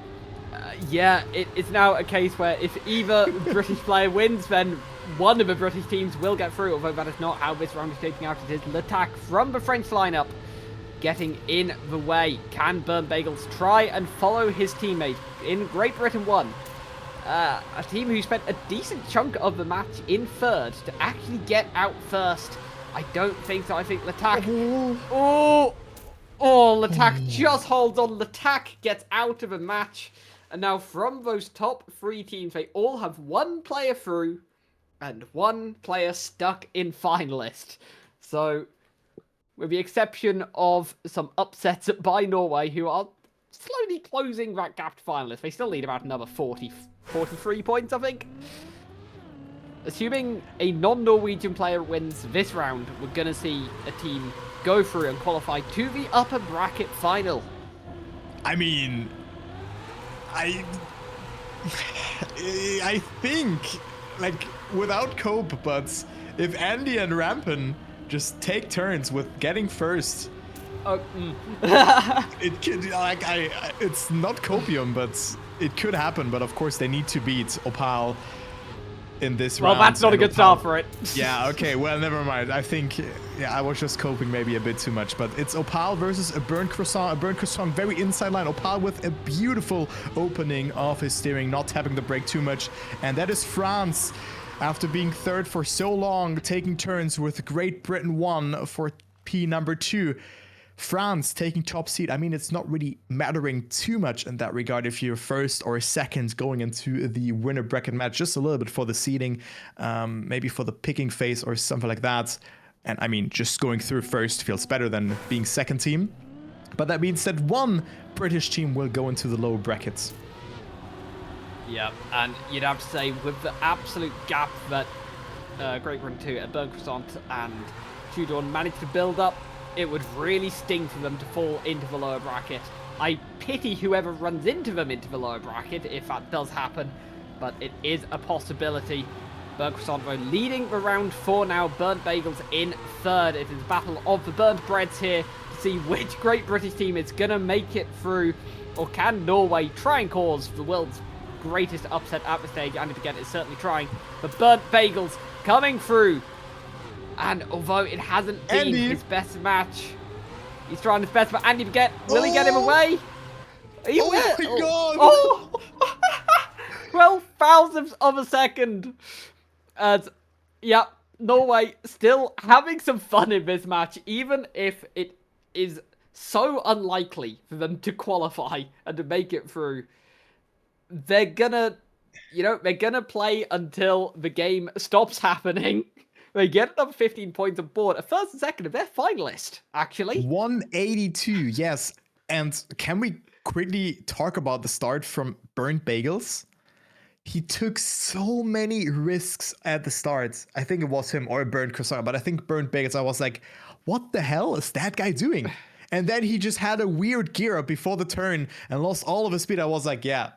yeah, it's now a case where if either British player wins, then one of the British teams will get through, although that is not how this round is shaping out. It is L'attack from the French lineup getting in the way. Can Burnt Bagels try and follow his teammate in Great Britain 1? A team who spent a decent chunk of the match in third to actually get out first. I don't think so. I think L'attack... L'attack just holds on. L'attack gets out of the match. And now from those top 3 teams, they all have 1 player through and 1 player stuck in finalist. So, with the exception of some upsets by Norway, who are slowly closing that gap to finalists. They still need about another 43 points, I think. Assuming a non-Norwegian player wins this round, we're going to see a team go through and qualify to the upper bracket final. I mean, I think, like, without Cope, but if Andy and Rampant just take turns with getting first. It could, like, it's not copium, but it could happen. But of course, they need to beat Opal in this round. Well, that's not a good start for it. Yeah, okay, well, never mind. I think, yeah, I was just coping maybe a bit too much. But it's Opal versus a Burnt Croissant. A Burnt Croissant, very inside line. Opal with a beautiful opening of his steering, not tapping the brake too much. And that is France. After being third for so long, taking turns with Great Britain 1 for P number 2. France taking top seed. I mean, it's not really mattering too much in that regard if you're first or second going into the winner bracket match. Just a little bit for the seeding, maybe for the picking phase or something like that. And I mean, just going through first feels better than being second team. But that means that 1 British team will go into the lower brackets. Yeah, and you'd have to say with the absolute gap that Great Britain 2 at Burnt Croissant and Chudon managed to build up, it would really sting for them to fall into the lower bracket. I pity whoever runs into them into the lower bracket if that does happen, but it is a possibility. Burnt Croissant though leading the round 4 now. Burnt Bagels in third. It is a battle of the burnt breads here to see which Great British team is going to make it through, or can Norway try and cause the world's greatest upset at the stage. Andy Baguette is certainly trying. But Burnt Bagels coming through. And although it hasn't been his best match, he's trying his best. But Andy Baguette, will he get him away? He will. My God! Oh! 12 thousandths of a second. As, yeah, Norway still having some fun in this match, even if it is so unlikely for them to qualify and to make it through. They're gonna, they're gonna play until the game stops happening. They get another 15 points on board. A first and second of their finalist, actually. 182, yes. And can we quickly talk about the start from Burnt Bagels? He took so many risks at the start. I think it was him or Burnt Croissant, but I think Burnt Bagels, I was like, what the hell is that guy doing? And then he just had a weird gear up before the turn and lost all of his speed. I was like, yeah.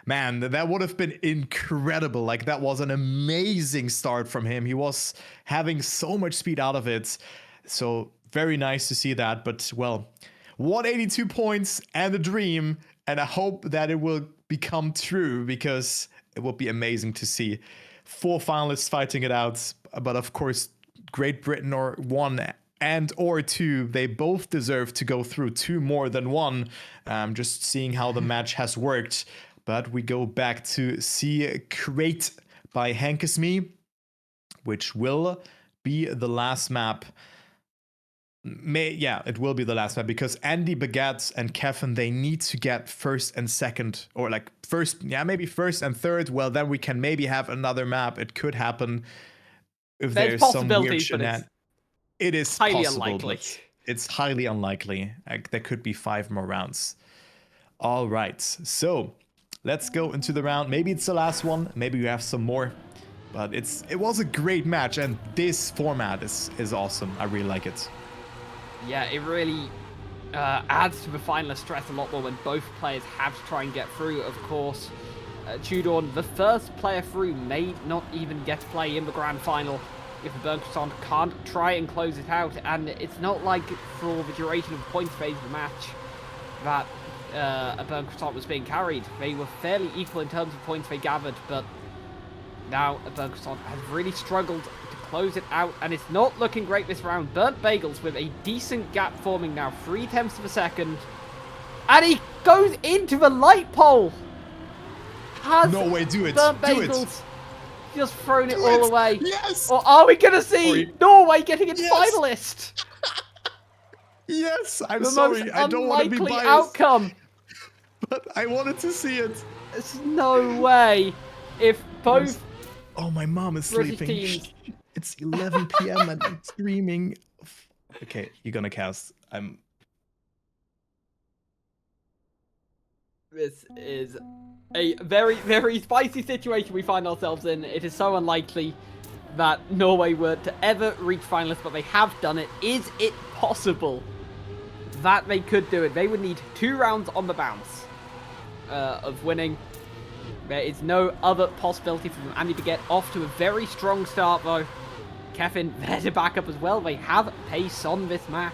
Man, that would have been incredible. Like, that was an amazing start from him. He was having so much speed out of it. So, very nice to see that. But, well, 182 points and a dream. And I hope that it will become true because it will be amazing to see 4 finalists fighting it out. But, of course, Great Britain or 1 and or 2, they both deserve to go through 2 more than 1. Just seeing how the match has worked. But we go back to see Crate by Hankesme, which will be the last map. It will be the last map because Andy, Bagat, and Kevin, they need to get first and second, or like maybe first and third. Well, then we can maybe have another map. It could happen if there's some weird shenanigans. It is highly possible, unlikely. but it's highly unlikely. There could be 5 more rounds. All right, so let's go into the round. Maybe it's the last one. Maybe we have some more. But it was a great match, and this format is awesome. I really like it. Yeah, it really adds to the finalist stress a lot more when both players have to try and get through. Of course, Tudorn, the first player through, may not even get to play in the grand final if the Burn Croissant can't try and close it out. And it's not like for the duration of the points phase of the match that a Burn Croissant was being carried. They were fairly equal in terms of points they gathered, but now a Burn Croissant has really struggled to close it out, and it's not looking great this round. Burnt Bagels with a decent gap forming now, 0.3 of a second, and he goes into the light pole. No way, do it. Burnt Do Bagels it. just thrown it all away? Yes. Or are we going to see Norway getting its finalist? Yes, I'm the sorry. most I don't want to be unlikely biased. outcome. But I wanted to see it. There's no way. If both Oh, my mom is British sleeping. teams. It's 11 p.m. and I'm screaming. Okay, you're gonna cast. This is a very, very spicy situation we find ourselves in. It is so unlikely that Norway were to ever reach finalists, but they have done it. Is it possible that they could do it? They would need 2 rounds on the bounce of winning. There is no other possibility for them. Andy to get off to a very strong start, though. Kevin there to back up as well. They have pace on this map.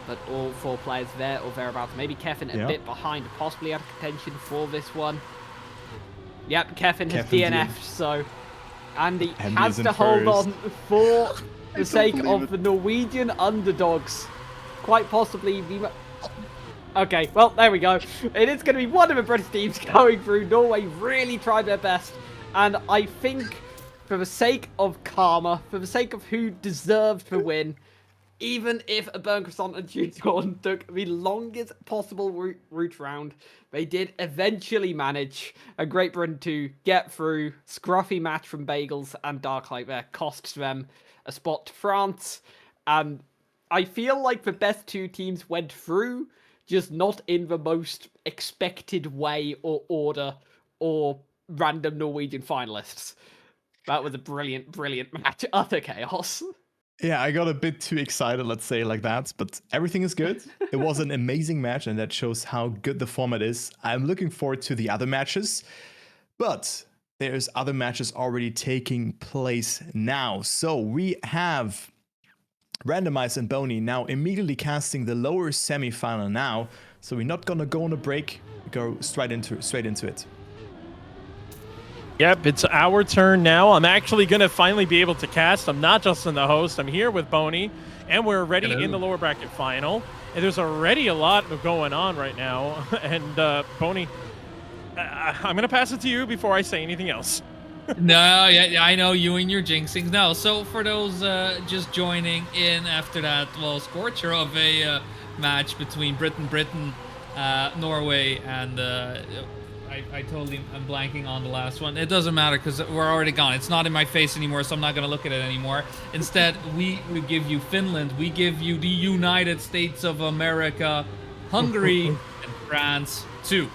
But all 4 players there or thereabouts. Maybe Kevin a bit behind, possibly out of contention for this one. Yep, Kevin has DNF'd, so Andy has to hold on for the sake of the Norwegian underdogs. Quite possibly the... Okay, well, there we go. It is going to be one of the British teams going through. Norway really tried their best. And I think for the sake of karma, for the sake of who deserved the win, even if a Burn Croissant and Tudorn took the longest possible route round, they did eventually manage a Great Britain to get through. Scruffy match from Bagels and Darklight there cost them a spot to France. And I feel like the best 2 teams went through, just not in the most expected way or order or random Norwegian finalists. That was a brilliant, brilliant match. Utter chaos. Yeah, I got a bit too excited, let's say like that, but everything is good. It was an amazing match, and that shows how good the format is. I'm looking forward to the other matches, but there's other matches already taking place now. So we have Randomize and Boney now immediately casting the lower semifinal now. So we're not gonna go on a break. We go straight into it. Yep, it's our turn now. I'm actually going to finally be able to cast. I'm not just in the host. I'm here with Boney, and we're already in the lower bracket final. And there's already a lot going on right now. And Boney, I'm going to pass it to you before I say anything else. No, yeah, I know you and your jinxings. No, so for those just joining in after that, well, scorcher of a match between Britain, Norway, and I totally am blanking on the last one. It doesn't matter because we're already gone. It's not in my face anymore, so I'm not going to look at it anymore. Instead, we give you Finland. We give you the United States of America, Hungary, and France too.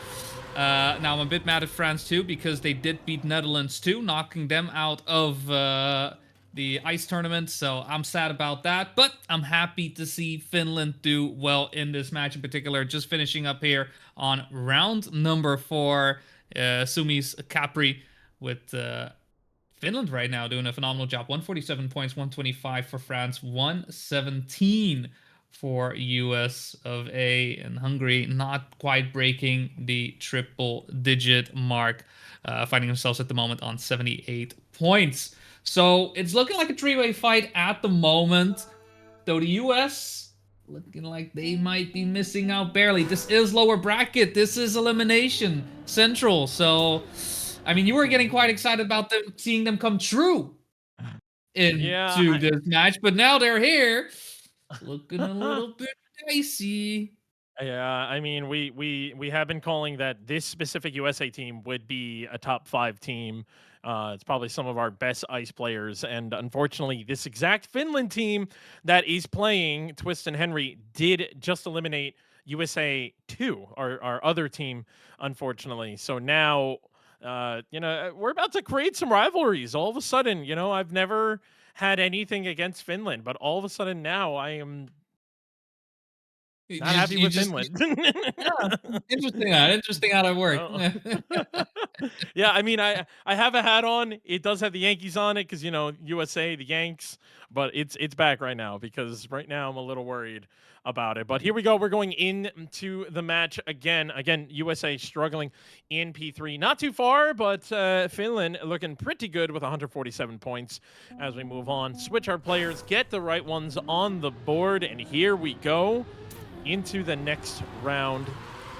Now, I'm a bit mad at France too because they did beat Netherlands too, knocking them out of the ice tournament. So I'm sad about that, but I'm happy to see Finland do well in this match in particular. Just finishing up here on round number 4. Sumi's Capri with Finland right now doing a phenomenal job. 147 points, 125 for France, 117 for US of A, and Hungary not quite breaking the triple-digit mark, finding themselves at the moment on 78 points. So it's looking like a 3-way fight at the moment. though the US looking like they might be missing out barely. This is lower bracket. This is elimination central. So, I mean, you were getting quite excited about them, seeing them come true into this match, but now they're here, looking a little bit dicey. Yeah, I mean, we have been calling that this specific USA team would be a top 5 team. It's probably some of our best ice players, and unfortunately, this exact Finland team that is playing Twist and Henry did just eliminate USA 2, our other team, unfortunately. So now, we're about to create some rivalries. All of a sudden, I've never had anything against Finland, but all of a sudden now I am not happy with Finland. Yeah, interesting how that works. Oh. Yeah, I mean, I have a hat on. It does have the Yankees on it because USA, the Yanks, but it's back right now because right now I'm a little worried about it. But here we go. We're going into the match again. Again, USA struggling in P3, not too far, but Finland looking pretty good with 147 points. As we move on, switch our players, get the right ones on the board, and here we go. Into the next round,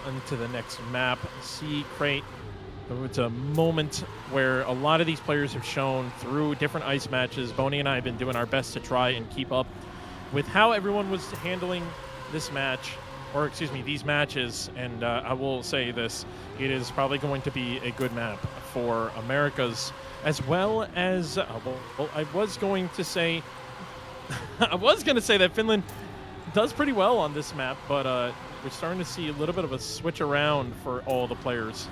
into the next map. See Crate. It's a moment where a lot of these players have shown through different ice matches. Boney and I have been doing our best to try and keep up with how everyone was handling this match, or excuse me, these matches. And I will say this, it is probably going to be a good map for Americas, as well as, well, I was going to say that Finland does pretty well on this map, but we're starting to see a little bit of a switch around for all the players.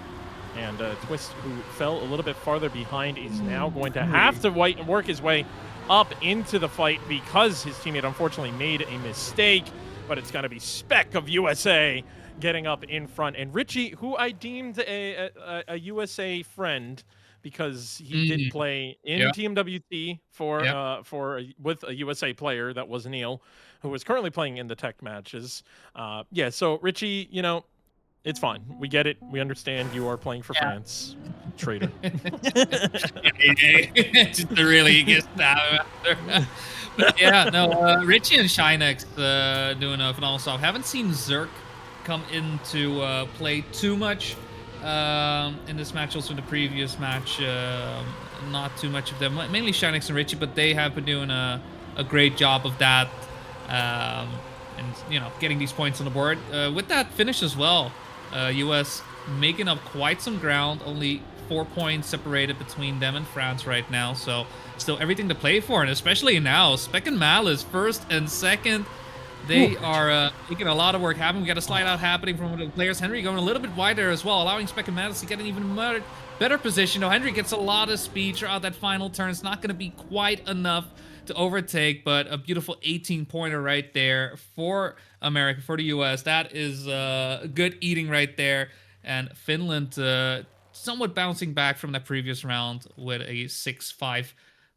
And Twist, who fell a little bit farther behind, is now going to have to work his way up into the fight because his teammate unfortunately made a mistake. But it's going to be Spec of USA getting up in front. And Richie, who I deemed a USA friend, because he did play in TMWT with a USA player that was Neil, who was currently playing in the tech matches. So Richie, it's fine. We get it. We understand you are playing for France. Traitor. Just to really get that after. But yeah, no, Richie and Shinex doing a phenomenal stuff. Haven't seen Zerk come into play too much in this match, also in the previous match. Not too much of them, mainly Shinex and Richie, but they have been doing a great job of that, and getting these points on the board. With that finish as well, US making up quite some ground, only 4 points separated between them and France right now, so still everything to play for, and especially now, Spec and Mal is first and second. They are making a lot of work happen. We got a slide out happening from one of the players. Henry going a little bit wider as well, allowing Spec and Mal to get an even better position. Henry gets a lot of speed throughout that final turn. It's not going to be quite enough to overtake, but a beautiful 18-pointer right there for America, for the US. That is good eating right there. And Finland somewhat bouncing back from that previous round with a 6-5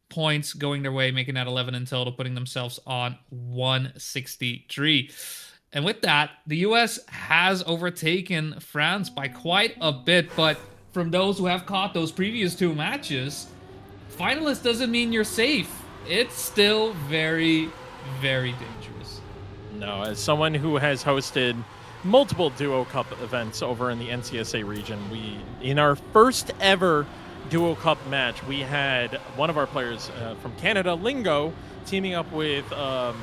points going their way, making that 11 in total, putting themselves on 163. And with that, the US has overtaken France by quite a bit, but from those who have caught those previous 2 matches, finalist doesn't mean you're safe. It's still very, very dangerous. No, as someone who has hosted multiple Duo Cup events over in the NCSA region, in our first ever Duo Cup match, we had one of our players from Canada, Lingo, teaming up with a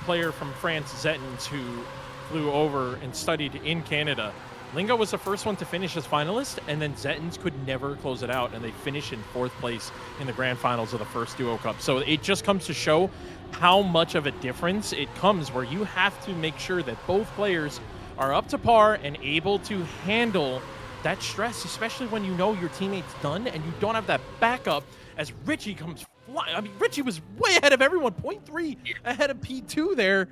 player from France, Zettens, who flew over and studied in Canada. Lingo was the first one to finish as finalist, and then Zettens could never close it out, and they finished in 4th place in the grand finals of the first Duo Cup. So it just comes to show how much of a difference it comes, where you have to make sure that both players are up to par and able to handle that stress, especially when you know your teammate's done and you don't have that backup as Richie comes flying. I mean, Richie was way ahead of everyone, 0.3 ahead of P2 there.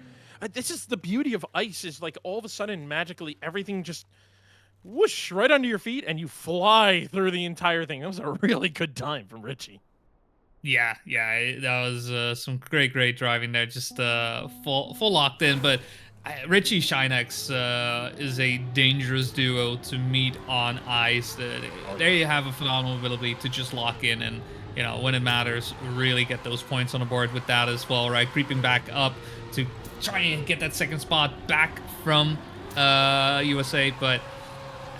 This is the beauty of ice, is like all of a sudden, magically, everything just whoosh right under your feet and you fly through the entire thing. That was a really good time from Richie. Yeah, that was some great driving there, just full locked in. But Richie Shinex is a dangerous duo to meet on ice. There you have a phenomenal ability to just lock in and you know, when it matters, really get those points on the board with that as well, right? Creeping back up to try and get that second spot back from USA, but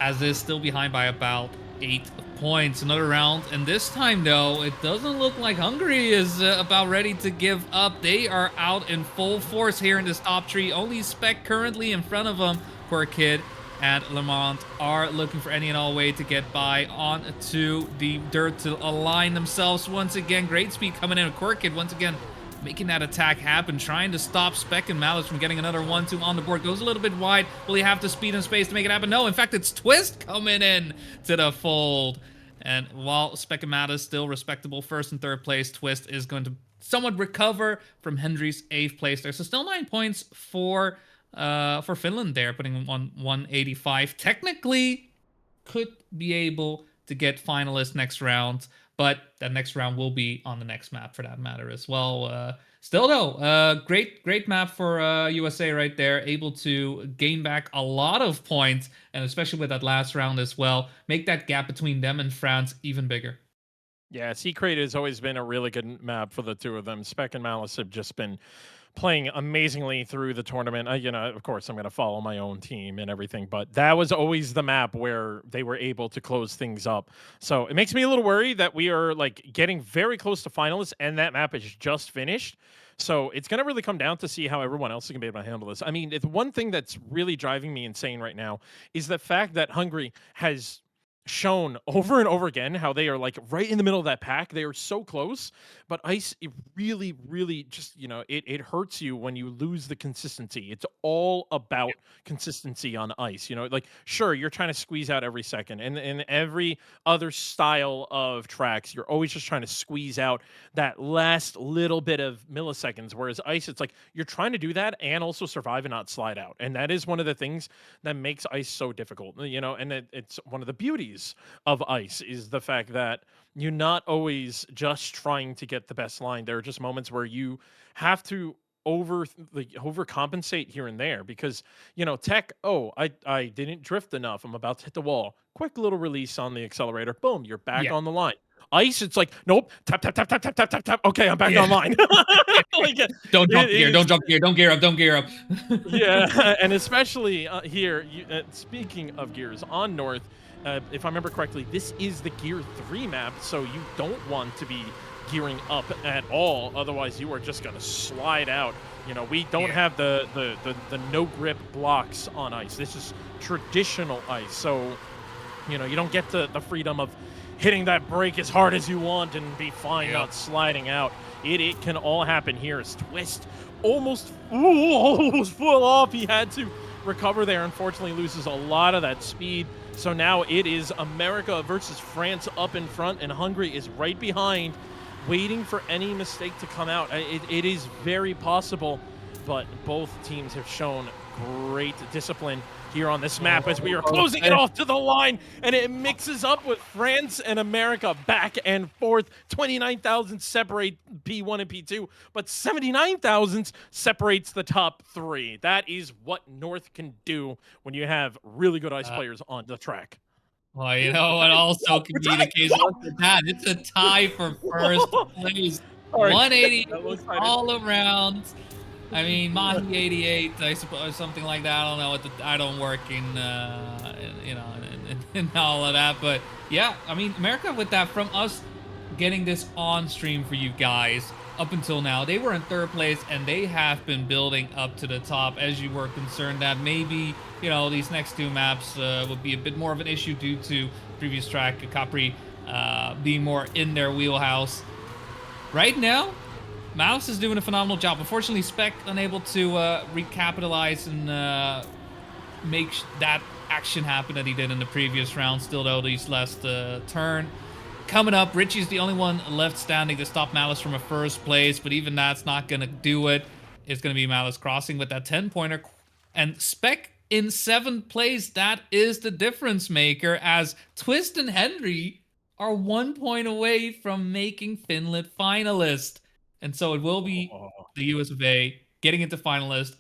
as is still behind by about 8 points. Another round, and this time though, it doesn't look like Hungary is about ready to give up. They are out in full force here in this top three. Only Spec currently in front of them. Poor Kid and Lamont are looking for any and all way to get by onto the dirt to align themselves once again. Great speed coming in. Kid once again making that attack happen, trying to stop Spec and Malice from getting another 1-2 on the board. Goes a little bit wide. Will he have the speed and space to make it happen? No, in fact, it's Twist coming in to the fold. And while Spec and Malice still respectable first and third place, Twist is going to somewhat recover from Hendry's 8th place there. So still 9 points for Finland there, putting on 185. Technically, could be able to get finalists next round, but that next round will be on the next map for that matter as well. Still though, great map for USA right there, able to gain back a lot of points, and especially with that last round as well, make that gap between them and France even bigger. Yeah, Secret has always been a really good map for the two of them. Spec and Malice have just been playing amazingly through the tournament. You know, of course, I'm going to follow my own team and everything, but that was always the map where they were able to close things up. So it makes me a little worried that we are like getting very close to finalists, and that map is just finished. So it's going to really come down to see how everyone else is going to be able to handle this. I mean, the one thing that's really driving me insane right now is the fact that Hungary has shown over and over again how they are like right in the middle of that pack. They are so close, but Ice, it really just, you know, it hurts you when you lose the consistency. It's all about consistency on Ice. You know, like, sure, you're trying to squeeze out every second, and in every other style of tracks, you're always just trying to squeeze out that last little bit of milliseconds, whereas Ice, it's like you're trying to do that and also survive and not slide out. And that is one of the things that makes Ice so difficult, you know, and it's one of the beauties of Ice is the fact that you're not always just trying to get the best line. There are just moments where you have to overcompensate here and there because, you know, Tech, oh, I didn't drift enough, I'm about to hit the wall. Quick little release on the accelerator. Boom, you're back on the line. Ice, it's like, nope, tap, tap, tap, tap, tap, tap, tap, tap. Okay, I'm back online. Like, don't jump gear, don't jump gear, don't gear up, don't gear up. Yeah, and especially here, speaking of gears, on North, if I remember correctly, this is the Gear 3 map, so you don't want to be gearing up at all. Otherwise, you are just going to slide out. You know, we don't have the no-grip blocks on Ice. This is traditional Ice, so, you know, you don't get the freedom of hitting that brake as hard as you want and be fine not sliding out. It can all happen here as Twist almost flew off. He had to recover there. Unfortunately, loses a lot of that speed. So now it is America versus France up in front, and Hungary is right behind, waiting for any mistake to come out. It is very possible, but both teams have shown great discipline here on this map as we are closing it off to the line, and it mixes up with France and America back and forth. 29,000 separate P1 and P2, but 79,000 separates the top three. That is what North can do when you have really good Ice players on the track. Well, you know what also can be the case with that? It's a tie for first place. 180 all around. I mean, Mahi 88, I suppose, something like that. I don't know. I don't work in, you know, in all of that. But yeah, I mean, America with that, from us getting this on stream for you guys up until now, they were in third place and they have been building up to the top. As you were concerned that maybe, you know, these next two maps would be a bit more of an issue due to previous track Capri being more in their wheelhouse. Right now, Mouse is doing a phenomenal job. Unfortunately, Spec unable to recapitalize and make that action happen that he did in the previous round. Still, though, these last turn. Coming up, Richie's the only one left standing to stop Malice from a first place, but even that's not going to do it. It's going to be Malice crossing with that 10-pointer. And Spec in 7th place, that is the difference maker, as Twist and Henry are 1 point away from making Finland finalist. And so it will be the US of A getting into finalist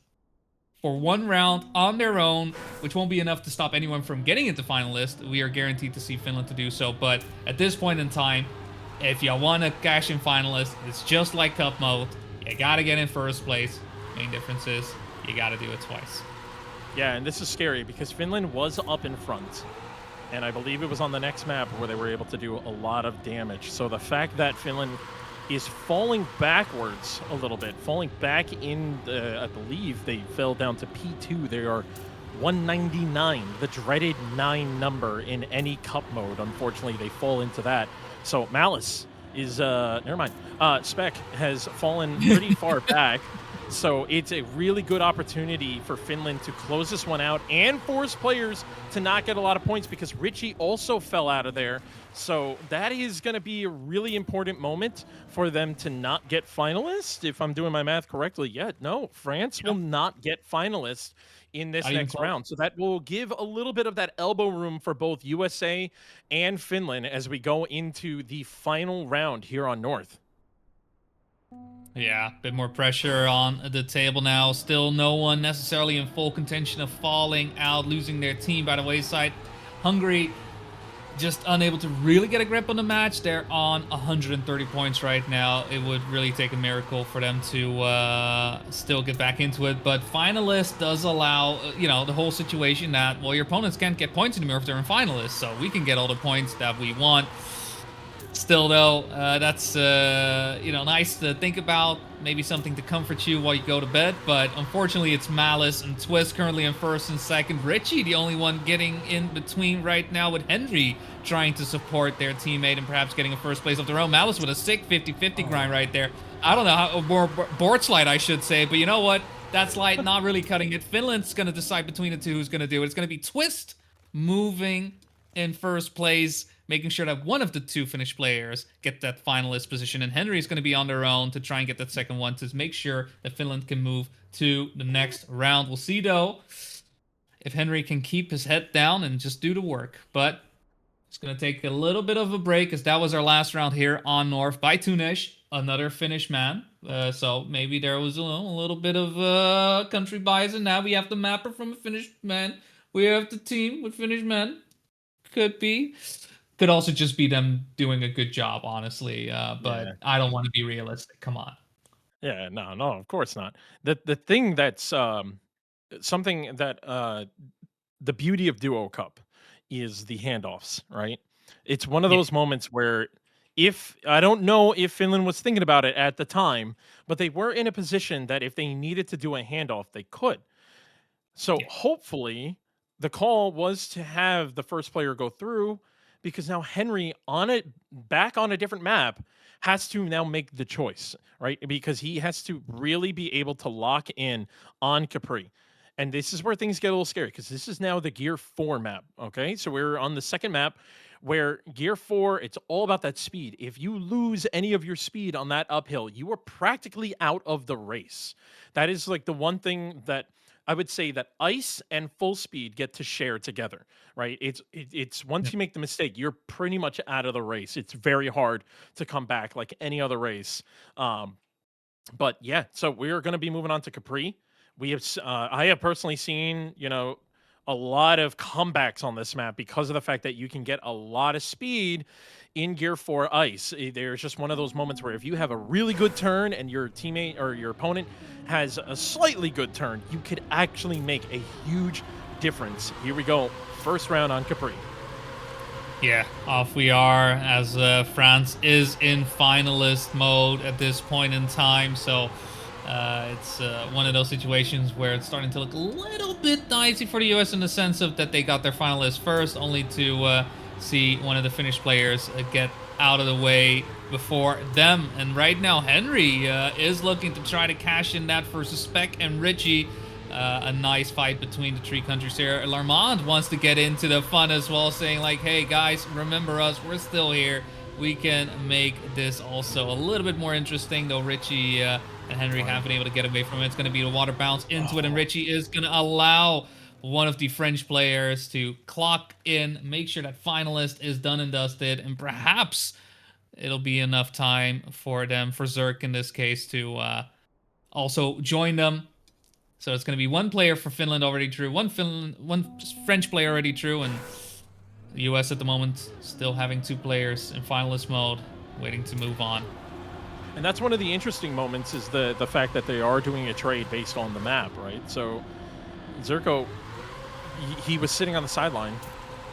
for one round on their own, which won't be enough to stop anyone from getting into finalist. We are guaranteed to see Finland to do so. But at this point in time, if you want to cash in finalist, it's just like cup mode. You got to get in first place. Main difference is you got to do it twice. Yeah, and this is scary because Finland was up in front. And I believe it was on the next map where they were able to do a lot of damage. So the fact that Finland is falling backwards a little bit, falling back in, I believe they fell down to P2. They are 199, the dreaded 9 number in any cup mode. Unfortunately, they fall into that. So Malice is, never mind. Spec has fallen pretty far back. So it's a really good opportunity for Finland to close this one out and force players to not get a lot of points because Richie also fell out of there. So that is going to be a really important moment for them to not get finalists. If I'm doing my math correctly, no, France will not get finalists in this next round. So that will give a little bit of that elbow room for both USA and Finland as we go into the final round here on North. Yeah, a bit more pressure on the table now. Still no one necessarily in full contention of falling out, losing their team by the wayside. Hungary just unable to really get a grip on the match. They're on 130 points right now. It would really take a miracle for them to still get back into it. But finalist does allow, the whole situation that, well, your opponents can't get points anymore if they're in finalists. So we can get all the points that we want. Still, though, that's, nice to think about. Maybe something to comfort you while you go to bed. But unfortunately, it's Malice and Twist currently in first and second. Richie, the only one getting in between right now with Henry trying to support their teammate and perhaps getting a first place of their own. Malice with a sick 50-50 grind right there. I don't know how, more board slide, I should say. But you know what? That slide not really cutting it. Finland's going to decide between the two who's going to do it. It's going to be Twist moving in first place, making sure that one of the two Finnish players get that finalist position. And Henry is going to be on their own to try and get that second one to make sure that Finland can move to the next round. We'll see, though, if Henry can keep his head down and just do the work. But it's going to take a little bit of a break, as that was our last round here on North by Tunesh, another Finnish man. So maybe there was a little bit of country bias. And now we have the mapper from a Finnish man. We have the team with Finnish men. Could be. Could also just be them doing a good job, honestly. But yeah. I don't want to be realistic. Come on. Yeah, no, of course not. The thing that's something that the beauty of Duo Cup is the handoffs, right? It's one of those moments where I don't know if Finland was thinking about it at the time, but they were in a position that if they needed to do a handoff, they could. So hopefully the call was to have the first player go through, because now Henry back on a different map has to now make the choice, right? Because he has to really be able to lock in on Capri. And this is where things get a little scary, because this is now the Gear 4 map, okay? So we're on the second map where Gear 4, it's all about that speed. If you lose any of your speed on that uphill, you are practically out of the race. That is like the one thing that I would say that ice and full speed get to share together, right? It's once you make the mistake, you're pretty much out of the race. It's very hard to come back like any other race. But yeah, so we're going to be moving on to Capri. We have, I have personally seen, a lot of comebacks on this map because of the fact that you can get a lot of speed in Gear 4 ice. There's just one of those moments where if you have a really good turn and your teammate or your opponent has a slightly good turn, you could actually make a huge difference. Here we go. First round on Capri. Yeah, off we are, as France is in finalist mode at this point in time. So it's one of those situations where it's starting to look a little bit dicey for the US in the sense of that they got their finalists first, only to see one of the Finnish players get out of the way before them. And right now, Henry is looking to try to cash in that versus Spec and Richie. A nice fight between the three countries here. Larmand wants to get into the fun as well, saying like, hey guys, remember us, we're still here. We can make this also a little bit more interesting, though Richie and Henry haven't been able to get away from it. It's going to be the water bounce into it, and Richie is going to allow one of the French players to clock in, make sure that finalist is done and dusted, and perhaps it'll be enough time for them, for Zerk in this case, to also join them. So it's going to be one player for Finland already through, one French player already through, and the US at the moment still having two players in finalist mode. waiting to move on. And that's one of the interesting moments is the fact that they are doing a trade based on the map, right? So Zerko, he was sitting on the sideline,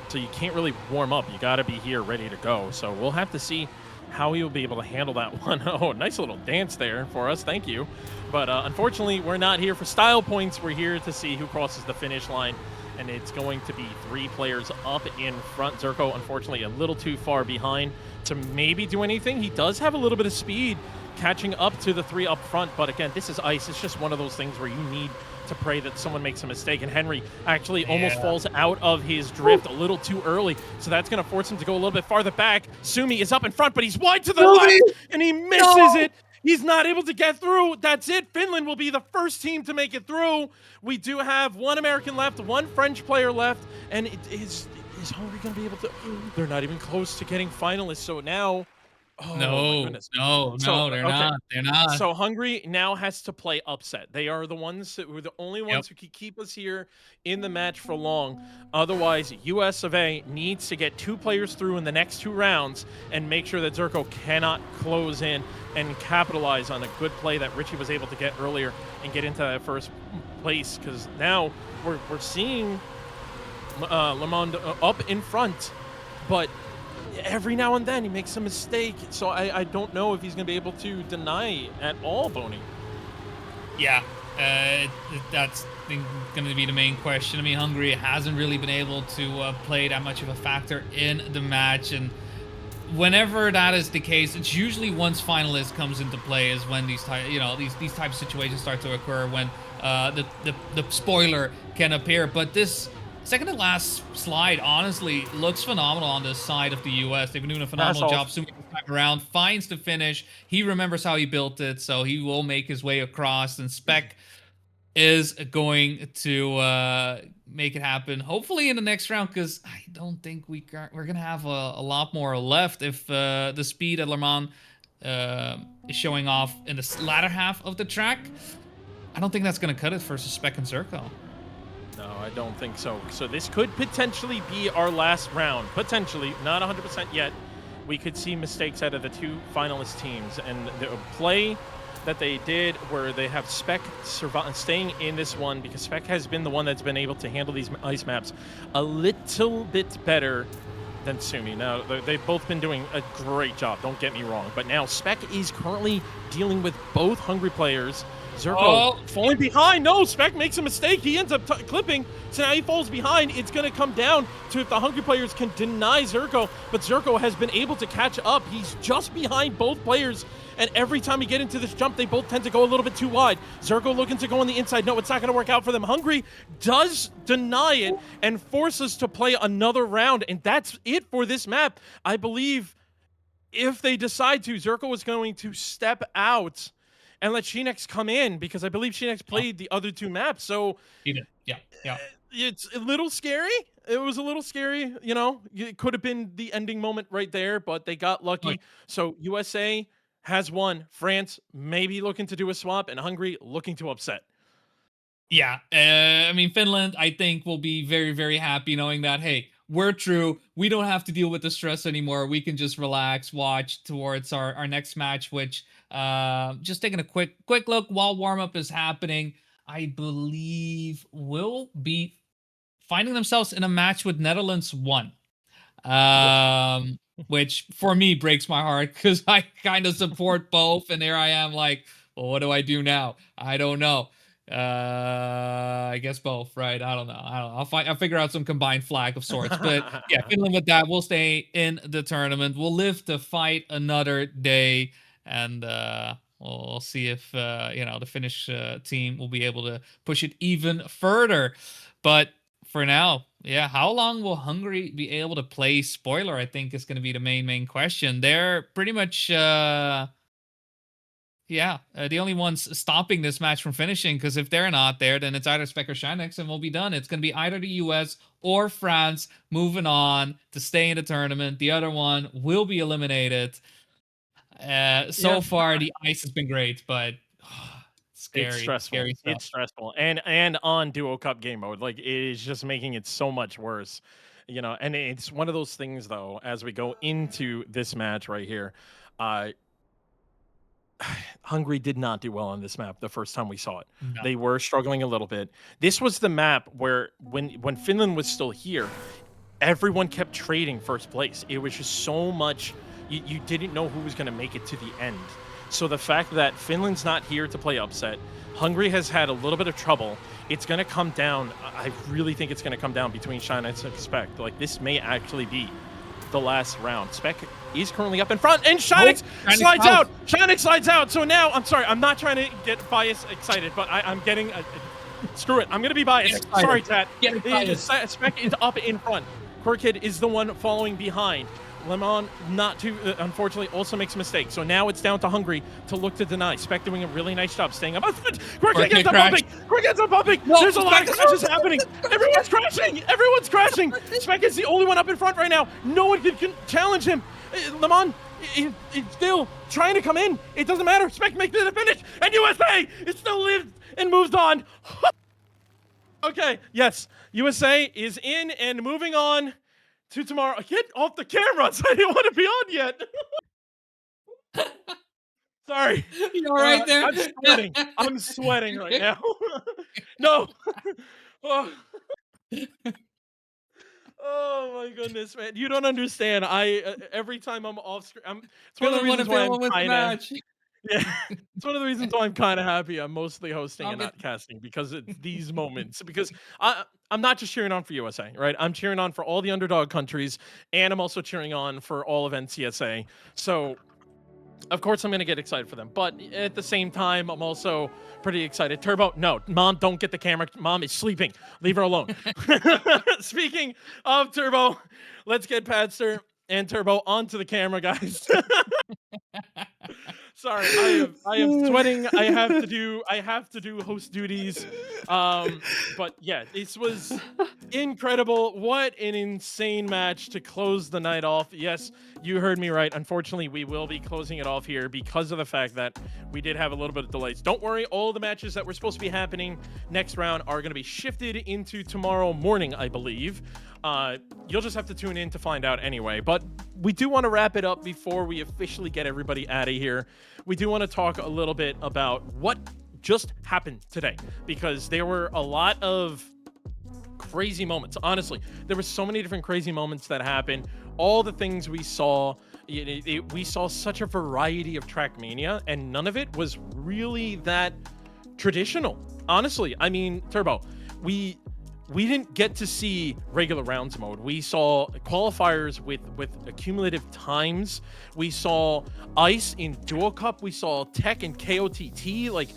so you can't really warm up. You got to be here ready to go. So we'll have to see how he will be able to handle that one. Oh, nice little dance there for us. Thank you. But unfortunately, we're not here for style points. We're here to see who crosses the finish line. And it's going to be 3 players up in front. Zerko, unfortunately, a little too far behind to maybe do anything. He does have a little bit of speed catching up to the 3 up front. But again, this is ice. It's just one of those things where you need to pray that someone makes a mistake. And Henry actually almost falls out of his drift a little too early. So that's going to force him to go a little bit farther back. Sumi is up in front, but he's wide to the left, and he misses it. He's not able to get through. That's it. Finland will be the first team to make it through. We do have 1 American left, 1 French player left, and is Hungary going to be able to? They're not even close to getting finalists. So now, oh my goodness. No, they're not. They're not. So Hungary now has to play upset. They are the ones who are the only ones who can keep us here in the match for long. Otherwise, US of A needs to get 2 players through in the next 2 rounds and make sure that Zerko cannot close in and capitalize on a good play that Richie was able to get earlier and get into that first place. Because now we're seeing Lemond up in front, but every now and then he makes a mistake, so I don't know if he's going to be able to deny at all, Boney. Yeah, that's going to be the main question. I mean, Hungary hasn't really been able to play that much of a factor in the match, and whenever that is the case, it's usually once finalist comes into play is when these type of situations start to occur, when the spoiler can appear. But this second to last slide, honestly, looks phenomenal on the side of the US. They've been doing a phenomenal job. Sumi this time around finds the finish. He remembers how he built it, so he will make his way across. And Spec is going to make it happen, hopefully in the next round, because I don't think we're going to have a lot more left if the speed that Le Mans is showing off in the latter half of the track. I don't think that's going to cut it for Spec and Zerko. No, I don't think so. So this could potentially be our last round. Potentially, not 100% yet. We could see mistakes out of the 2 finalist teams. And the play that they did where they have Spec staying in this one, because Spec has been the one that's been able to handle these ice maps a little bit better than Sumi. Now, they've both been doing a great job, don't get me wrong. But now Spec is currently dealing with both Hungry players. Zerko falling behind. No, Spec makes a mistake. He ends up clipping. So now he falls behind. It's going to come down to if the Hungry players can deny Zerko. But Zerko has been able to catch up. He's just behind both players. And every time we get into this jump, they both tend to go a little bit too wide. Zerko looking to go on the inside. No, it's not going to work out for them. Hungry does deny it and force us to play another round. And that's it for this map. I believe if they decide to, Zerko is going to step out and let Shinex come in, because I believe Shinex played the other 2 maps. So yeah. It's a little scary. It was a little scary, you know. It could have been the ending moment right there, but they got lucky. Right. So USA has won. France maybe looking to do a swap, and Hungary looking to upset. Yeah, I mean, Finland, I think, will be very, very happy knowing that, hey, we're true. We don't have to deal with the stress anymore. We can just relax, watch towards our next match, which, just taking a quick look while warm-up is happening, I believe will be finding themselves in a match with Netherlands 1. Which for me breaks my heart because I kind of support both, and there I am like, well, what do I do now? I don't know. I guess both, right? I don't know. I'll figure out some combined flag of sorts. But yeah, Finland with that, we'll stay in the tournament. We'll live to fight another day, and we'll see if the Finnish team will be able to push it even further. But for now, yeah, how long will Hungary be able to play spoiler? I think is going to be the main question. They're pretty much the only ones stopping this match from finishing, because if they're not there, then it's either Spec or Shinex and we'll be done. It's going to be either the US or France moving on to stay in the tournament. The other one will be eliminated. So far, the ice has been great, but scary, it's stressful. Scary stuff. It's stressful. And on Duo Cup game mode, like, it is just making it so much worse. You know, and it's one of those things, though, as we go into this match right here, Hungary did not do well on this map the first time we saw it. No. They were struggling a little bit. This was the map where when Finland was still here, everyone kept trading first place. It was just so much, you didn't know who was going to make it to the end. So the fact that Finland's not here to play upset, Hungary has had a little bit of trouble. It's going to come down. I really think it's going to come down between Shine and Spec. Like, this may actually be the last round. Spec is currently up in front, and Shinix slides out. Shinix slides out. So now, I'm sorry, I'm not trying to get bias excited, but I'm getting screw it. I'm going to be biased. Sorry, Tat. Spec is up in front. Quirkid is the one following behind. Lemon, not too, unfortunately, also makes a mistake. So now it's down to Hungary to look to deny. Spec doing a really nice job staying up. Quirkid gets up bumping. Quirkid gets up bumping. No, there's a lot of crashes happening. Everyone's crashing. Everyone's crashing. Spec is the only one up in front right now. No one can challenge him. Lemon is still trying to come in. It doesn't matter. Spec makes it a finish. And USA is still lives and moves on. Okay, yes. USA is in and moving on to tomorrow. Get off the cameras. I didn't want to be on yet. Sorry. You're right there. I'm sweating. I'm sweating right now. No. Oh my goodness, man! You don't understand. Every time I'm off screen, it's one of the reasons why I'm kind of. Yeah, it's one of the reasons why I'm kind of happy. I'm mostly hosting and not casting, because it's these moments. Because I'm not just cheering on for USA, right? I'm cheering on for all the underdog countries, and I'm also cheering on for all of NCSA. So, of course, I'm going to get excited for them. But at the same time, I'm also pretty excited. Turbo, no, Mom, don't get the camera. Mom is sleeping. Leave her alone. Speaking of Turbo, let's get Padster and Turbo onto the camera, guys. Sorry, I am sweating. I have to do host duties. But yeah, this was incredible. What an insane match to close the night off. Yes, you heard me right. Unfortunately, we will be closing it off here because of the fact that we did have a little bit of delays. Don't worry, all the matches that were supposed to be happening next round are going to be shifted into tomorrow morning, I believe. You'll just have to tune in to find out anyway. But we do want to wrap it up before we officially get everybody out of here. We do want to talk a little bit about what just happened today, because there were a lot of crazy moments. Honestly, there were so many different crazy moments that happened. All the things we saw, we saw such a variety of Trackmania, and none of it was really that traditional. Honestly, I mean, Turbo, we didn't get to see regular rounds mode. We saw qualifiers with accumulative times. We saw Ice in Duo Cup. We saw Tech and KOTT. Like,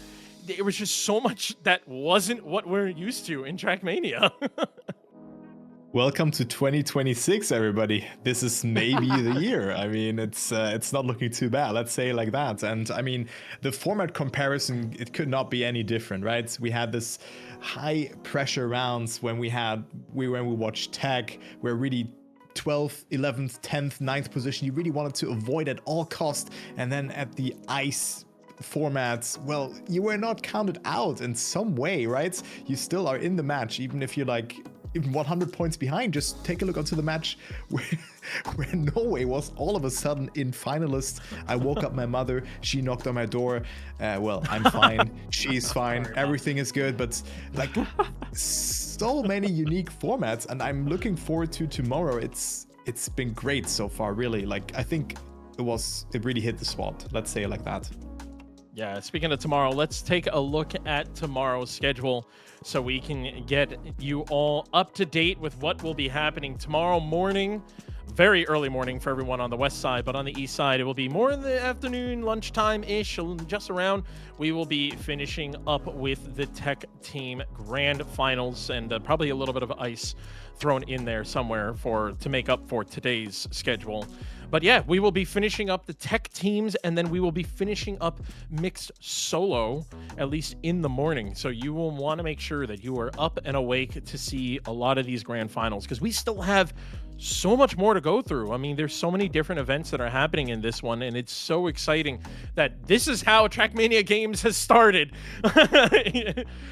it was just so much that wasn't what we're used to in Trackmania. Welcome to 2026, everybody. This is maybe the year. I mean, it's not looking too bad. Let's say it like that. And I mean, the format comparison, it could not be any different, right? We had this high pressure rounds when we watched Tag, where really 12th, 11th, 10th, 9th position, you really wanted to avoid at all cost. And then at the Ice formats, well, you were not counted out in some way, right? You still are in the match, even if you're like even 100 points behind. Just take a look onto the match where Norway was all of a sudden in finalists. I woke up my mother, she knocked on my door. Well, I'm fine, she's fine, everything is good, but like so many unique formats, and I'm looking forward to tomorrow. It's been great so far, really. Like, I think it really hit the spot. Let's say it like that. Yeah, speaking of tomorrow, let's take a look at tomorrow's schedule so we can get you all up to date with what will be happening tomorrow morning. Very early morning for everyone on the west side, but on the east side, it will be more in the afternoon, lunchtime-ish, just around. We will be finishing up with the Tech Team Grand Finals, and probably a little bit of Ice thrown in there somewhere to make up for today's schedule. But yeah, we will be finishing up the Tech teams, and then we will be finishing up mixed solo, at least in the morning. So you will want to make sure that you are up and awake to see a lot of these grand finals, because we still have so much more to go through. I mean, there's so many different events that are happening in this one, and it's so exciting that this is how Trackmania Games has started.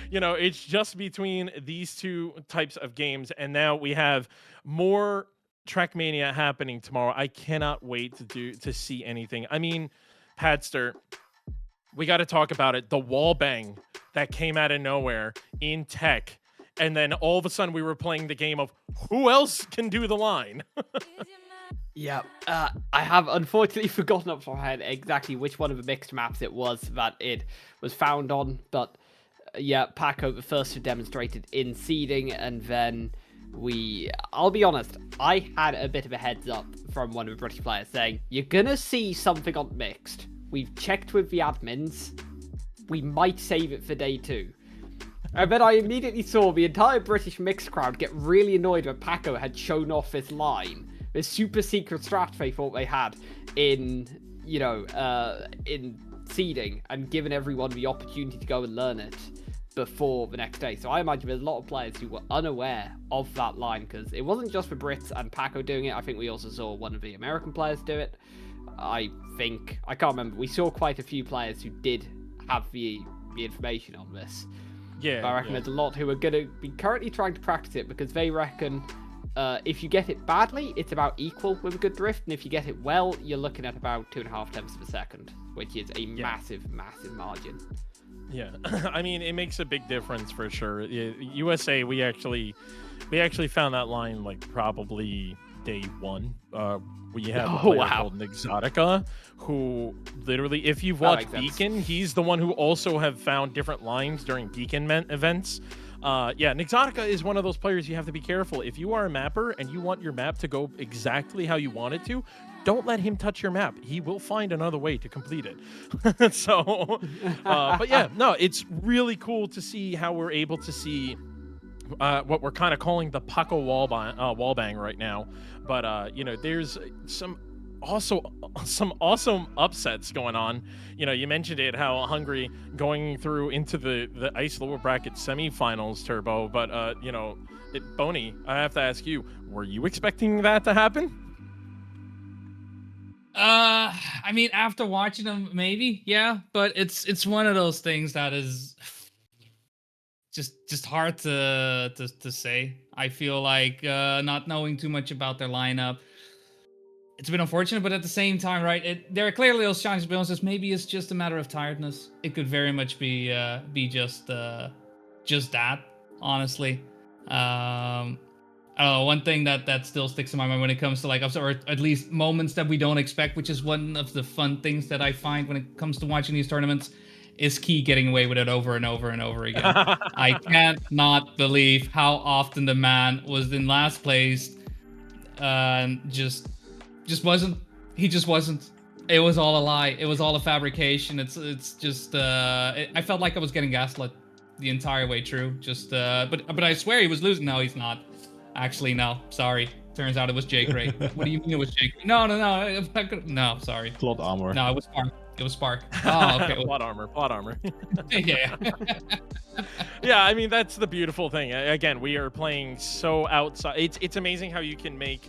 You know, it's just between these two types of games, and now we have more Trackmania happening tomorrow. I cannot wait to see anything. I mean, Padster, we got to talk about it. The wall bang that came out of nowhere in tech. And then all of a sudden we were playing the game of who else can do the line? Yeah, I have unfortunately forgotten off my head exactly which one of the mixed maps it was that it was found on. But yeah, Paco the first who demonstrated in seeding, and then I'll be honest, I had a bit of a heads up from one of the British players saying, you're gonna see something on mixed. We've checked with the admins. We might save it for day 2. And then I immediately saw the entire British mixed crowd get really annoyed when Paco had shown off this line, this super secret strat they thought they had in, you know, in seeding, and given everyone the opportunity to go and learn it before the next day. So I imagine there's a lot of players who were unaware of that line, because it wasn't just the Brits and Paco doing it. I think we also saw one of the American players do it. I can't remember. We saw quite a few players who did have the information on this. Yeah, but I reckon there's a lot who are going to be currently trying to practice it, because they reckon if you get it badly, it's about equal with a good drift, and if you get it well, you're looking at about 2.5 tenths of a second, which is a massive, massive margin. Yeah, I mean, it makes a big difference for sure. USA, we actually found that line like probably day 1. We have a player called Exotica, who literally, if you've watched Beacon, he's the one who also have found different lines during Beacon events. Yeah, Exotica is one of those players you have to be careful. If you are a mapper and you want your map to go exactly how you want it to, don't let him touch your map. He will find another way to complete it. So, but yeah, no, it's really cool to see how we're able to see what we're kind of calling the Paco wall bang right now. But you know, there's some awesome upsets going on. You know, you mentioned it, how Hungary going through into the ice lower bracket semifinals, Turbo. But you know, Boney, I have to ask you, were you expecting that to happen? I mean, after watching them, maybe, yeah. But it's one of those things that is just hard to say. I feel like not knowing too much about their lineup, it's been unfortunate, but at the same time, right? There are clearly those challenges, but maybe it's just a matter of tiredness. It could very much be just that, honestly. I don't know. One thing that still sticks in my mind when it comes to like, or at least moments that we don't expect, which is one of the fun things that I find when it comes to watching these tournaments, is Key getting away with it over and over and over again. I can't not believe how often the man was in last place and just wasn't. He just wasn't. It was all a lie. It was all a fabrication. It's just I felt like I was getting gaslit the entire way through. Just but I swear he was losing. No, he's not. Actually, no. Sorry. Turns out it was Jake Ray. What do you mean it was Jake? No. No, sorry. Plot armor. No, it was Spark. It was Spark. Oh, okay. Plot armor. Yeah. Yeah, I mean, that's the beautiful thing. Again, we are playing so outside. It's amazing how you can make,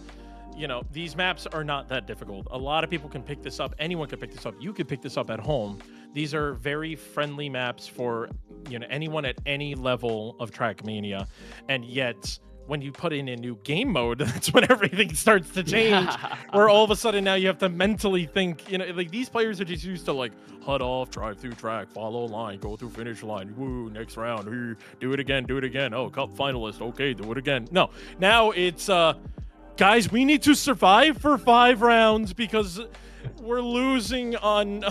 you know, these maps are not that difficult. A lot of people can pick this up. Anyone can pick this up. You could pick this up at home. These are very friendly maps for, you know, anyone at any level of Trackmania. And yet, when you put in a new game mode, that's when everything starts to change. Where all of a sudden now you have to mentally think, you know, like these players are just used to like HUD off, drive through track, follow line, go through finish line, woo, next round, do it again. Oh, cup finalist, okay, do it again. No, now it's guys, we need to survive for 5 rounds because we're losing on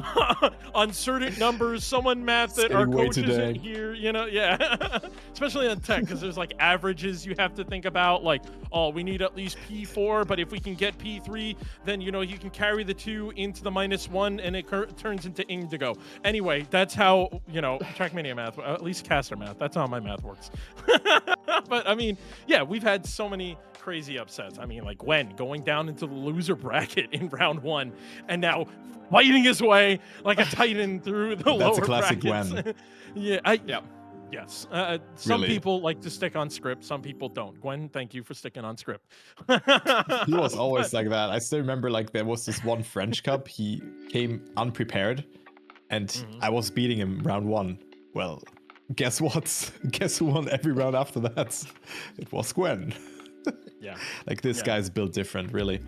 on certain numbers. Someone math that our coach isn't here, you know, yeah. Especially on tech, because there's like averages you have to think about, like, oh, we need at least P4, but if we can get P3, then, you know, you can carry the 2 into the -1 and it turns into indigo. Anyway, that's how, you know, Trackmania math, at least caster math, that's how my math works. But I mean, yeah, we've had so many crazy upsets. I mean, like Gwen going down into the loser bracket in round 1 and now fighting his way like a titan through the lower brackets. That's a classic Gwen. Yeah, Yes. Some Really? people like to stick on script. Some people don't. Gwen, thank you for sticking on script. He was always like that. I still remember like there was this one French Cup. He came unprepared, and I was beating him round 1. Well, guess what? Guess who won every round after that? It was Gwen. Yeah. Like this guy's built different, really.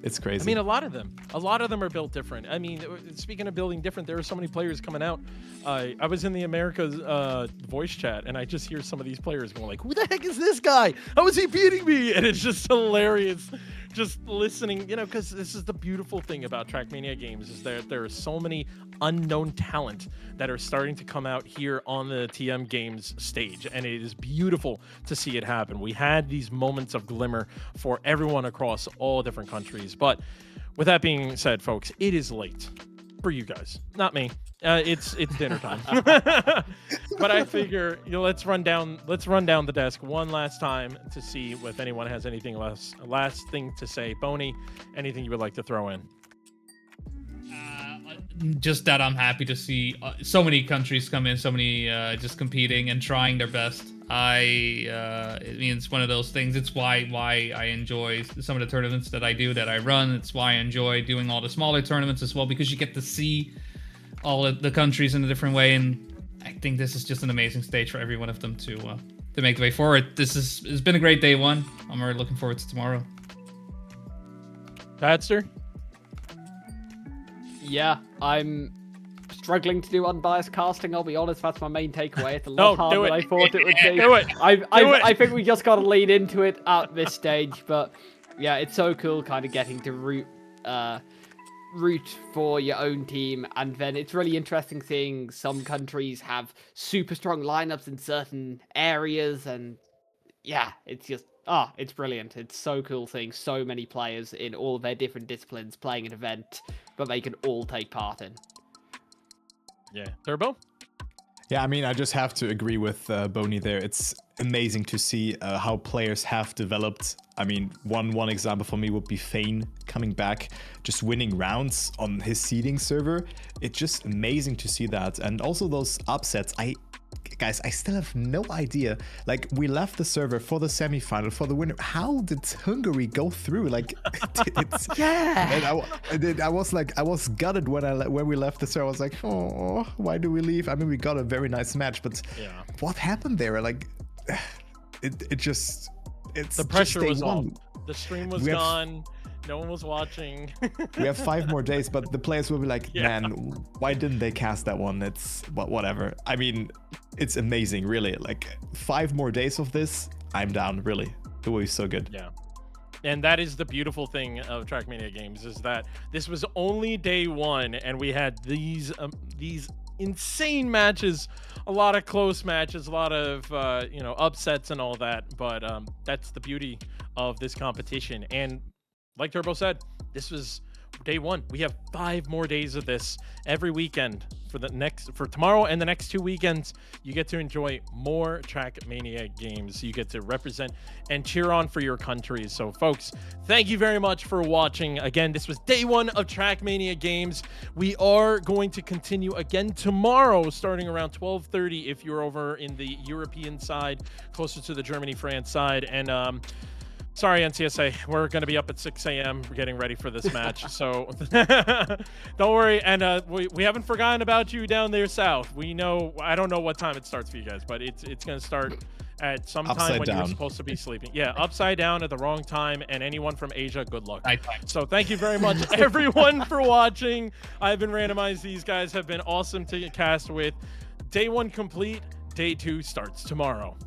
It's crazy. I mean, a lot of them are built different. I mean, speaking of building different, there are so many players coming out. I was in the America's voice chat, and I just hear some of these players going like, "Who the heck is this guy? How is he beating me?" And it's just hilarious, just listening. You know, because this is the beautiful thing about Trackmania Games is that there are so many unknown talent that are starting to come out here on the TM Games stage, and it is beautiful to see it happen. We had these moments of glimmer for everyone across all different countries, but with that being said, folks, it is late for you guys, not me. It's dinner time. But I figure, you know, let's run down the desk one last time to see if anyone has anything last thing to say. Boney, anything you would like to throw in? Just that I'm happy to see so many countries come in, so many just competing and trying their best. I mean, it's one of those things. It's why I enjoy some of the tournaments that I do, that I run. It's why I enjoy doing all the smaller tournaments as well, because you get to see all of the countries in a different way. And I think this is just an amazing stage for every one of them to make the way forward. It's been a great day 1. I'm already looking forward to tomorrow. Padster? Yeah, I'm struggling to do unbiased casting. I'll be honest, that's my main takeaway. It's a lot harder than I thought it would be. Do it. I think we just got to lean into it at this stage. But yeah, it's so cool kind of getting to root for your own team. And then it's really interesting seeing some countries have super strong lineups in certain areas. And yeah, it's just, it's brilliant. It's so cool seeing so many players in all of their different disciplines playing an event but they can all take part in. Yeah. Turbo? Yeah, I mean, I just have to agree with Boney there. It's amazing to see how players have developed. I mean, one example for me would be Fane coming back, just winning rounds on his seeding server. It's just amazing to see that. And also those upsets. Guys, I still have no idea. Like, we left the server for the semifinal, for the winner. How did Hungary go through? Like, it's yeah. And I was gutted when we left the server. I was like, oh, why do we leave? I mean, we got a very nice match, but what happened there? Like, it's the pressure was off. The stream was gone. No one was watching. We have 5 more days, but the players will be like, man, why didn't they cast that one? It's whatever. I mean, it's amazing, really. Like 5 more days of this, I'm down, really. It will be so good. Yeah. And that is the beautiful thing of Trackmania Games, is that this was only day 1, and we had these insane matches, a lot of close matches, a lot of upsets and all that. But that's the beauty of this competition. And like Turbo said, this was day 1. We have 5 more days of this every weekend for tomorrow and the next 2 weekends. You get to enjoy more Trackmania Games. You get to represent and cheer on for your countries. So folks, thank you very much for watching. Again, this was day 1 of Trackmania Games. We are going to continue again tomorrow, starting around 12:30 if you're over in the European side, closer to the Germany-France side. And sorry, NCSA, we're going to be up at 6 a.m. We're getting ready for this match, so don't worry. And we haven't forgotten about you down there south. We know, I don't know what time it starts for you guys, but it's going to start at some time when you're supposed to be sleeping. Yeah, upside down at the wrong time, and anyone from Asia, good luck. So thank you very much, everyone, for watching. I've been Randomized. These guys have been awesome to cast with. Day 1 complete. Day 2 starts tomorrow.